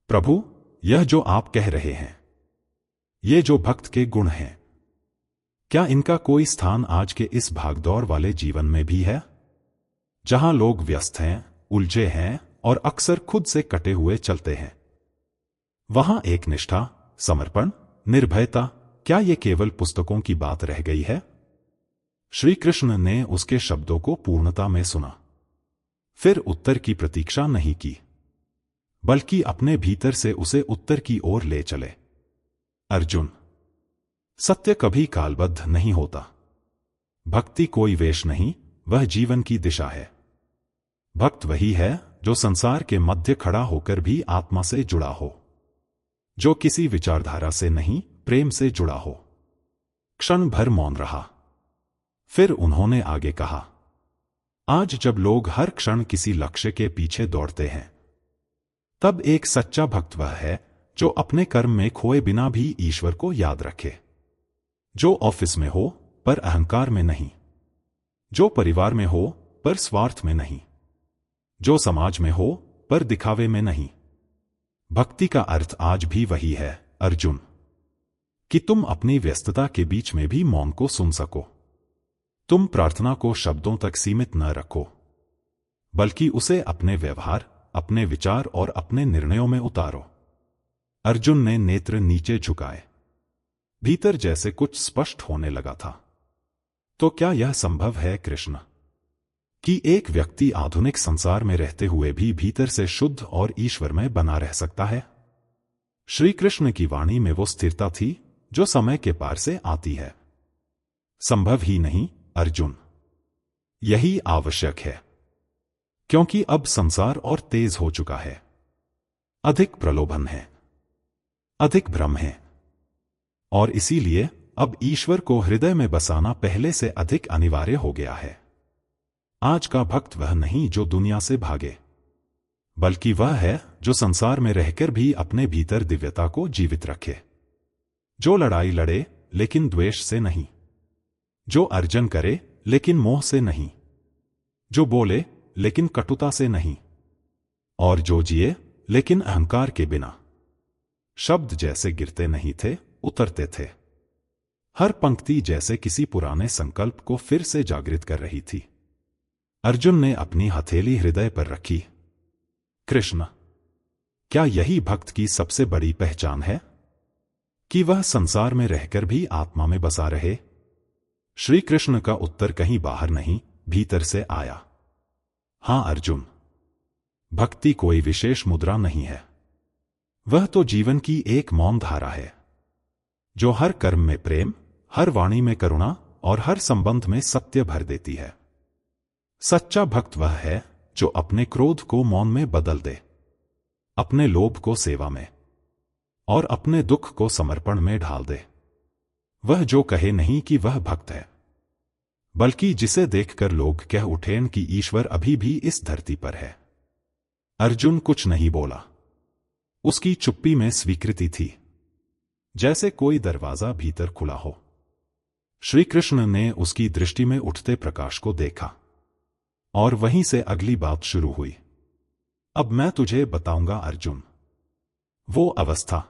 प्रभु, यह जो आप कह रहे हैं, ये जो भक्त के गुण हैं, क्या इनका कोई स्थान आज के इस भागदौड़ वाले जीवन में भी है, जहां लोग व्यस्त हैं, उलझे हैं और अक्सर खुद से कटे हुए चलते हैं? वहां एक निष्ठा, समर्पण, निर्भयता, क्या ये केवल पुस्तकों की बात रह गई है? श्री कृष्ण ने उसके शब्दों को पूर्णता में सुना, फिर उत्तर की प्रतीक्षा नहीं की, बल्कि अपने भीतर से उसे उत्तर की ओर ले चले। अर्जुन, सत्य कभी कालबद्ध नहीं होता। भक्ति कोई वेश नहीं, वह जीवन की दिशा है। भक्त वही है जो संसार के मध्य खड़ा होकर भी आत्मा से जुड़ा हो, जो किसी विचारधारा से नहीं, प्रेम से जुड़ा हो। क्षण भर मौन रहा, फिर उन्होंने आगे कहा, आज जब लोग हर क्षण किसी लक्ष्य के पीछे दौड़ते हैं, तब एक सच्चा भक्त वह है जो अपने कर्म में खोए बिना भी ईश्वर को याद रखे, जो ऑफिस में हो पर अहंकार में नहीं, जो परिवार में हो पर स्वार्थ में नहीं, जो समाज में हो पर दिखावे में नहीं। भक्ति का अर्थ आज भी वही है अर्जुन, कि तुम अपनी व्यस्तता के बीच में भी मौन को सुन सको। तुम प्रार्थना को शब्दों तक सीमित न रखो, बल्कि उसे अपने व्यवहार, अपने विचार और अपने निर्णयों में उतारो। अर्जुन ने नेत्र नीचे झुकाए। भीतर जैसे कुछ स्पष्ट होने लगा था। तो क्या यह संभव है कृष्ण, कि एक व्यक्ति आधुनिक संसार में रहते हुए भी भीतर से शुद्ध और ईश्वरमय बना रह सकता है? श्री कृष्ण की वाणी में वो स्थिरता थी जो समय के पार से आती है। संभव ही नहीं अर्जुन, यही आवश्यक है, क्योंकि अब संसार और तेज हो चुका है। अधिक प्रलोभन है, अधिक भ्रम है, और इसीलिए अब ईश्वर को हृदय में बसाना पहले से अधिक अनिवार्य हो गया है। आज का भक्त वह नहीं जो दुनिया से भागे, बल्कि वह है जो संसार में रहकर भी अपने भीतर दिव्यता को जीवित रखे, जो लड़ाई लड़े लेकिन द्वेष से नहीं, जो अर्जन करे लेकिन मोह से नहीं, जो बोले लेकिन कटुता से नहीं, और जो जिए लेकिन अहंकार के बिना। शब्द जैसे गिरते नहीं थे, उतरते थे। हर पंक्ति जैसे किसी पुराने संकल्प को फिर से जागृत कर रही थी। अर्जुन ने अपनी हथेली हृदय पर रखी। कृष्ण, क्या यही भक्त की सबसे बड़ी पहचान है, कि वह संसार में रहकर भी आत्मा में बसा रहे? श्री कृष्ण का उत्तर कहीं बाहर नहीं, भीतर से आया। हां अर्जुन, भक्ति कोई विशेष मुद्रा नहीं है, वह तो जीवन की एक मौन धारा है, जो हर कर्म में प्रेम, हर वाणी में करुणा और हर संबंध में सत्य भर देती है। सच्चा भक्त वह है जो अपने क्रोध को मौन में बदल दे, अपने लोभ को सेवा में, और अपने दुख को समर्पण में ढाल दे। वह जो कहे नहीं कि वह भक्त है, बल्कि जिसे देखकर लोग कह उठें कि ईश्वर अभी भी इस धरती पर है। अर्जुन कुछ नहीं बोला। उसकी चुप्पी में स्वीकृति थी, जैसे कोई दरवाजा भीतर खुला हो। श्री कृष्ण ने उसकी दृष्टि में उठते प्रकाश को देखा, और वहीं से अगली बात शुरू हुई। अब मैं तुझे बताऊंगा अर्जुन, वो अवस्था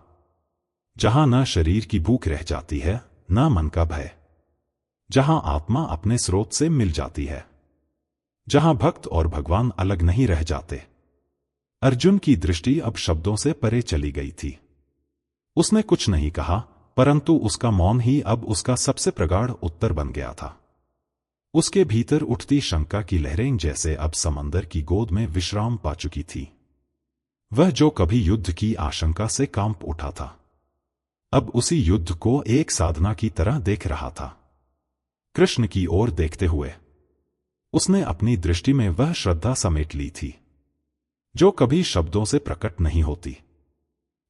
जहां न शरीर की भूख रह जाती है, न मन का भय, जहां आत्मा अपने स्रोत से मिल जाती है, जहां भक्त और भगवान अलग नहीं रह जाते। अर्जुन की दृष्टि अब शब्दों से परे चली गई थी। उसने कुछ नहीं कहा, परंतु उसका मौन ही अब उसका सबसे प्रगाढ़ उत्तर बन गया था। उसके भीतर उठती शंका की लहरें जैसे अब समंदर की गोद में विश्राम पा चुकी थी। वह जो कभी युद्ध की आशंका से कांप उठा था, अब उसी युद्ध को एक साधना की तरह देख रहा था। कृष्ण की ओर देखते हुए उसने अपनी दृष्टि में वह श्रद्धा समेट ली थी जो कभी शब्दों से प्रकट नहीं होती,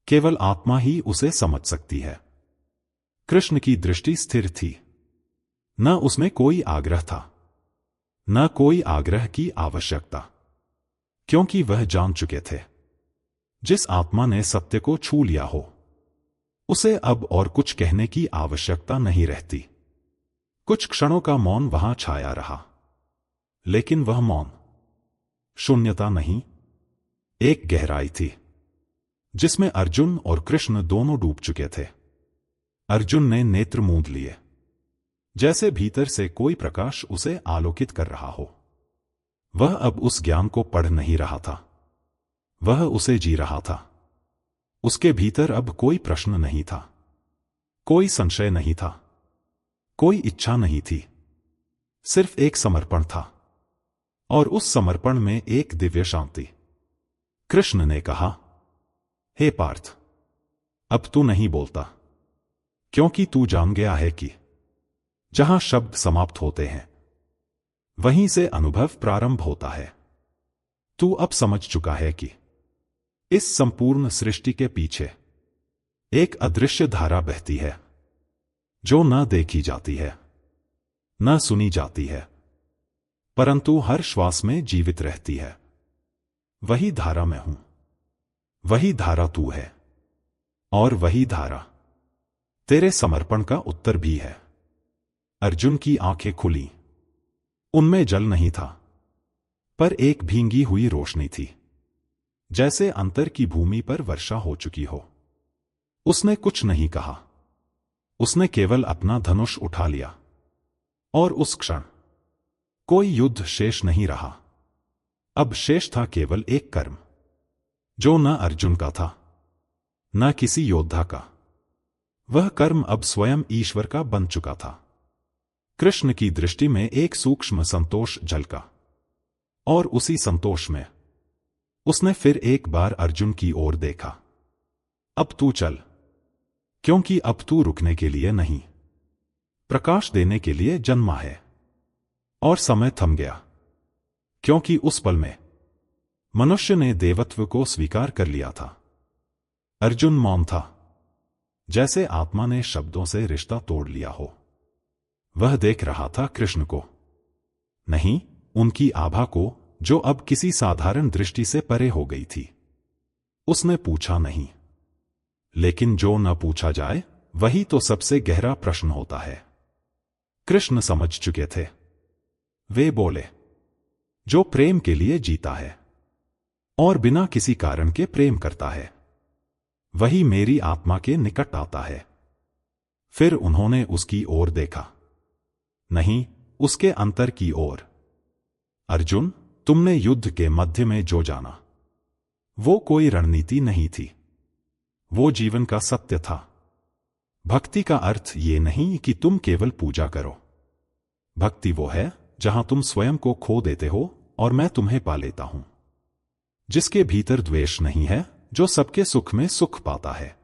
केवल आत्मा ही उसे समझ सकती है। कृष्ण की दृष्टि स्थिर थी, न उसमें कोई आग्रह था, न कोई आग्रह की आवश्यकता, क्योंकि वह जान चुके थे, जिस आत्मा ने सत्य को छू लिया हो, उसे अब और कुछ कहने की आवश्यकता नहीं रहती। कुछ क्षणों का मौन वहां छाया रहा, लेकिन वह मौन शून्यता नहीं, एक गहराई थी, जिसमें अर्जुन और कृष्ण दोनों डूब चुके थे। अर्जुन ने नेत्र मूंद लिए, जैसे भीतर से कोई प्रकाश उसे आलोकित कर रहा हो। वह अब उस ज्ञान को पढ़ नहीं रहा था, वह उसे जी रहा था। उसके भीतर अब कोई प्रश्न नहीं था, कोई संशय नहीं था, कोई इच्छा नहीं थी, सिर्फ एक समर्पण था, और उस समर्पण में एक दिव्य शांति। कृष्ण ने कहा, हे पार्थ, अब तू नहीं बोलता, क्योंकि तू जान गया है कि जहां शब्द समाप्त होते हैं, वहीं से अनुभव प्रारंभ होता है। तू अब समझ चुका है कि इस संपूर्ण सृष्टि के पीछे एक अदृश्य धारा बहती है, जो न देखी जाती है, न सुनी जाती है, परंतु हर श्वास में जीवित रहती है। वही धारा मैं हूं, वही धारा तू है, और वही धारा तेरे समर्पण का उत्तर भी है। अर्जुन की आंखें खुली। उनमें जल नहीं था, पर एक भींगी हुई रोशनी थी, जैसे अंतर की भूमि पर वर्षा हो चुकी हो। उसने कुछ नहीं कहा, उसने केवल अपना धनुष उठा लिया, और उस क्षण कोई युद्ध शेष नहीं रहा। अब शेष था केवल एक कर्म, जो न अर्जुन का था, न किसी योद्धा का। वह कर्म अब स्वयं ईश्वर का बन चुका था। कृष्ण की दृष्टि में एक सूक्ष्म संतोष झलका, और उसी संतोष में उसने फिर एक बार अर्जुन की ओर देखा। अब तू चल, क्योंकि अब तू रुकने के लिए नहीं, प्रकाश देने के लिए जन्मा है। और समय थम गया, क्योंकि उस पल में मनुष्य ने देवत्व को स्वीकार कर लिया था। अर्जुन मौन था, जैसे आत्मा ने शब्दों से रिश्ता तोड़ लिया हो। वह देख रहा था कृष्ण को, नहीं उनकी आभा को, जो अब किसी साधारण दृष्टि से परे हो गई थी। उसने पूछा नहीं, लेकिन जो न पूछा जाए वही तो सबसे गहरा प्रश्न होता है। कृष्ण समझ चुके थे। वे बोले, जो प्रेम के लिए जीता है और बिना किसी कारण के प्रेम करता है, वही मेरी आत्मा के निकट आता है। फिर उन्होंने उसकी ओर देखा, नहीं उसके अंतर की ओर। अर्जुन, तुमने युद्ध के मध्य में जो जाना, वो कोई रणनीति नहीं थी, वो जीवन का सत्य था। भक्ति का अर्थ ये नहीं कि तुम केवल पूजा करो। भक्ति वो है जहां तुम स्वयं को खो देते हो और मैं तुम्हें पा लेता हूं। जिसके भीतर द्वेष नहीं है, जो सबके सुख में सुख पाता है,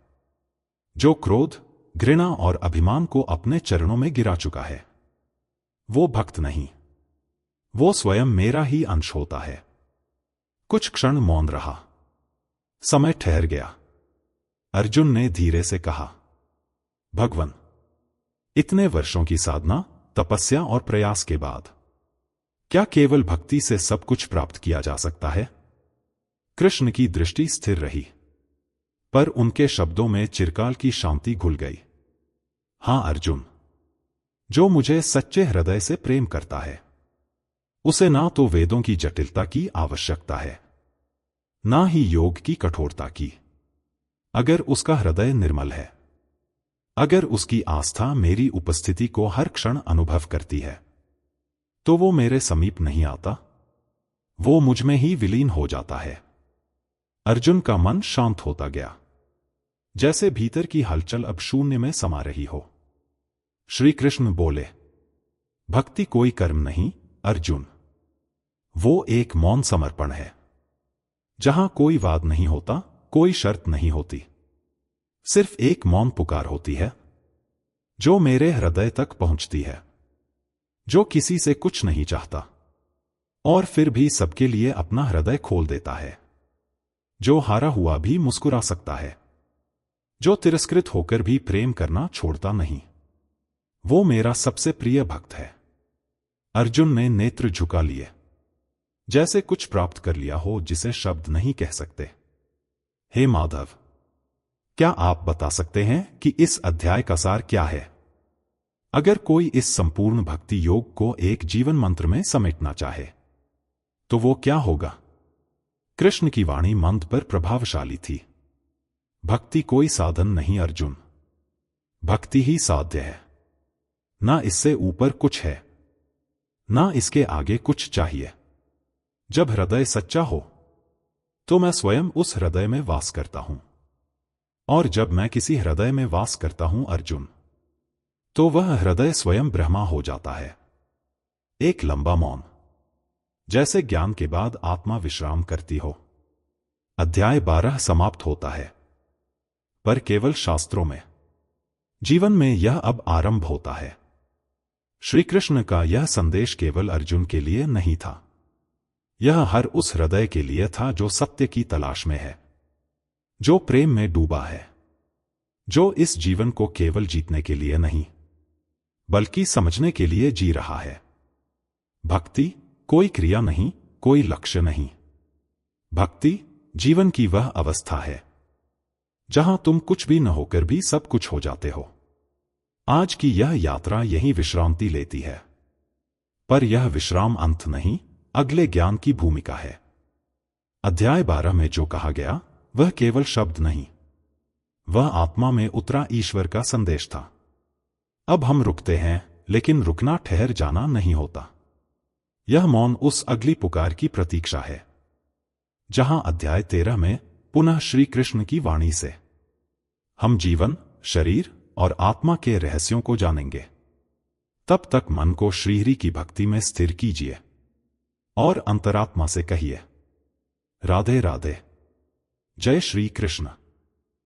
जो क्रोध, घृणा और अभिमान को अपने चरणों में गिरा चुका है, वो भक्त नहीं, वो स्वयं मेरा ही अंश होता है। कुछ क्षण मौन रहा। समय ठहर गया। अर्जुन ने धीरे से कहा, भगवन, इतने वर्षों की साधना, तपस्या और प्रयास के बाद क्या केवल भक्ति से सब कुछ प्राप्त किया जा सकता है? कृष्ण की दृष्टि स्थिर रही, पर उनके शब्दों में चिरकाल की शांति घुल गई। हां अर्जुन, जो मुझे सच्चे हृदय से प्रेम करता है, उसे ना तो वेदों की जटिलता की आवश्यकता है, ना ही योग की कठोरता की। अगर उसका हृदय निर्मल है, अगर उसकी आस्था मेरी उपस्थिति को हर क्षण अनुभव करती है, तो वो मेरे समीप नहीं आता, वो मुझ में ही विलीन हो जाता है। अर्जुन का मन शांत होता गया, जैसे भीतर की हलचल अब शून्य में समा रही हो। श्री कृष्ण बोले, भक्ति कोई कर्म नहीं अर्जुन, वो एक मौन समर्पण है, जहां कोई वाद नहीं होता, कोई शर्त नहीं होती, सिर्फ एक मौन पुकार होती है, जो मेरे हृदय तक पहुंचती है, जो किसी से कुछ नहीं चाहता और फिर भी सबके लिए अपना हृदय खोल देता है, जो हारा हुआ भी मुस्कुरा सकता है, जो तिरस्कृत होकर भी प्रेम करना छोड़ता नहीं, वो मेरा सबसे प्रिय भक्त है। अर्जुन ने नेत्र झुका लिए, जैसे कुछ प्राप्त कर लिया हो जिसे शब्द नहीं कह सकते। हे माधव, क्या आप बता सकते हैं कि इस अध्याय का सार क्या है? अगर कोई इस संपूर्ण भक्ति योग को एक जीवन मंत्र में समेटना चाहे, तो वो क्या होगा? कृष्ण की वाणी मंद पर प्रभावशाली थी। भक्ति कोई साधन नहीं अर्जुन, भक्ति ही साध्य है। ना इससे ऊपर कुछ है, ना इसके आगे कुछ चाहिए। जब हृदय सच्चा हो, तो मैं स्वयं उस हृदय में वास करता हूं, और जब मैं किसी हृदय में वास करता हूं अर्जुन, तो वह हृदय स्वयं ब्रह्मा हो जाता है। एक लंबा मौन, जैसे ज्ञान के बाद आत्मा विश्राम करती हो। अध्याय 12 समाप्त होता है, पर केवल शास्त्रों में। जीवन में यह अब आरंभ होता है। श्री कृष्ण का यह संदेश केवल अर्जुन के लिए नहीं था, यह हर उस हृदय के लिए था जो सत्य की तलाश में है, जो प्रेम में डूबा है, जो इस जीवन को केवल जीतने के लिए नहीं, बल्कि समझने के लिए जी रहा है। भक्ति कोई क्रिया नहीं, कोई लक्ष्य नहीं। भक्ति जीवन की वह अवस्था है जहां तुम कुछ भी न होकर भी सब कुछ हो जाते हो। आज की यह यात्रा यही विश्रांति लेती है, पर यह विश्राम अंत नहीं, अगले ज्ञान की भूमिका है। अध्याय 12 में जो कहा गया वह केवल शब्द नहीं, वह आत्मा में उतरा ईश्वर का संदेश था। अब हम रुकते हैं, लेकिन रुकना ठहर जाना नहीं होता। यह मौन उस अगली पुकार की प्रतीक्षा है, जहां अध्याय 13 में पुनः श्री कृष्ण की वाणी से हम जीवन, शरीर और आत्मा के रहस्यों को जानेंगे। तब तक मन को श्रीहरि की भक्ति में स्थिर कीजिए और अंतरात्मा से कहिए, राधे राधे, जय श्री कृष्ण।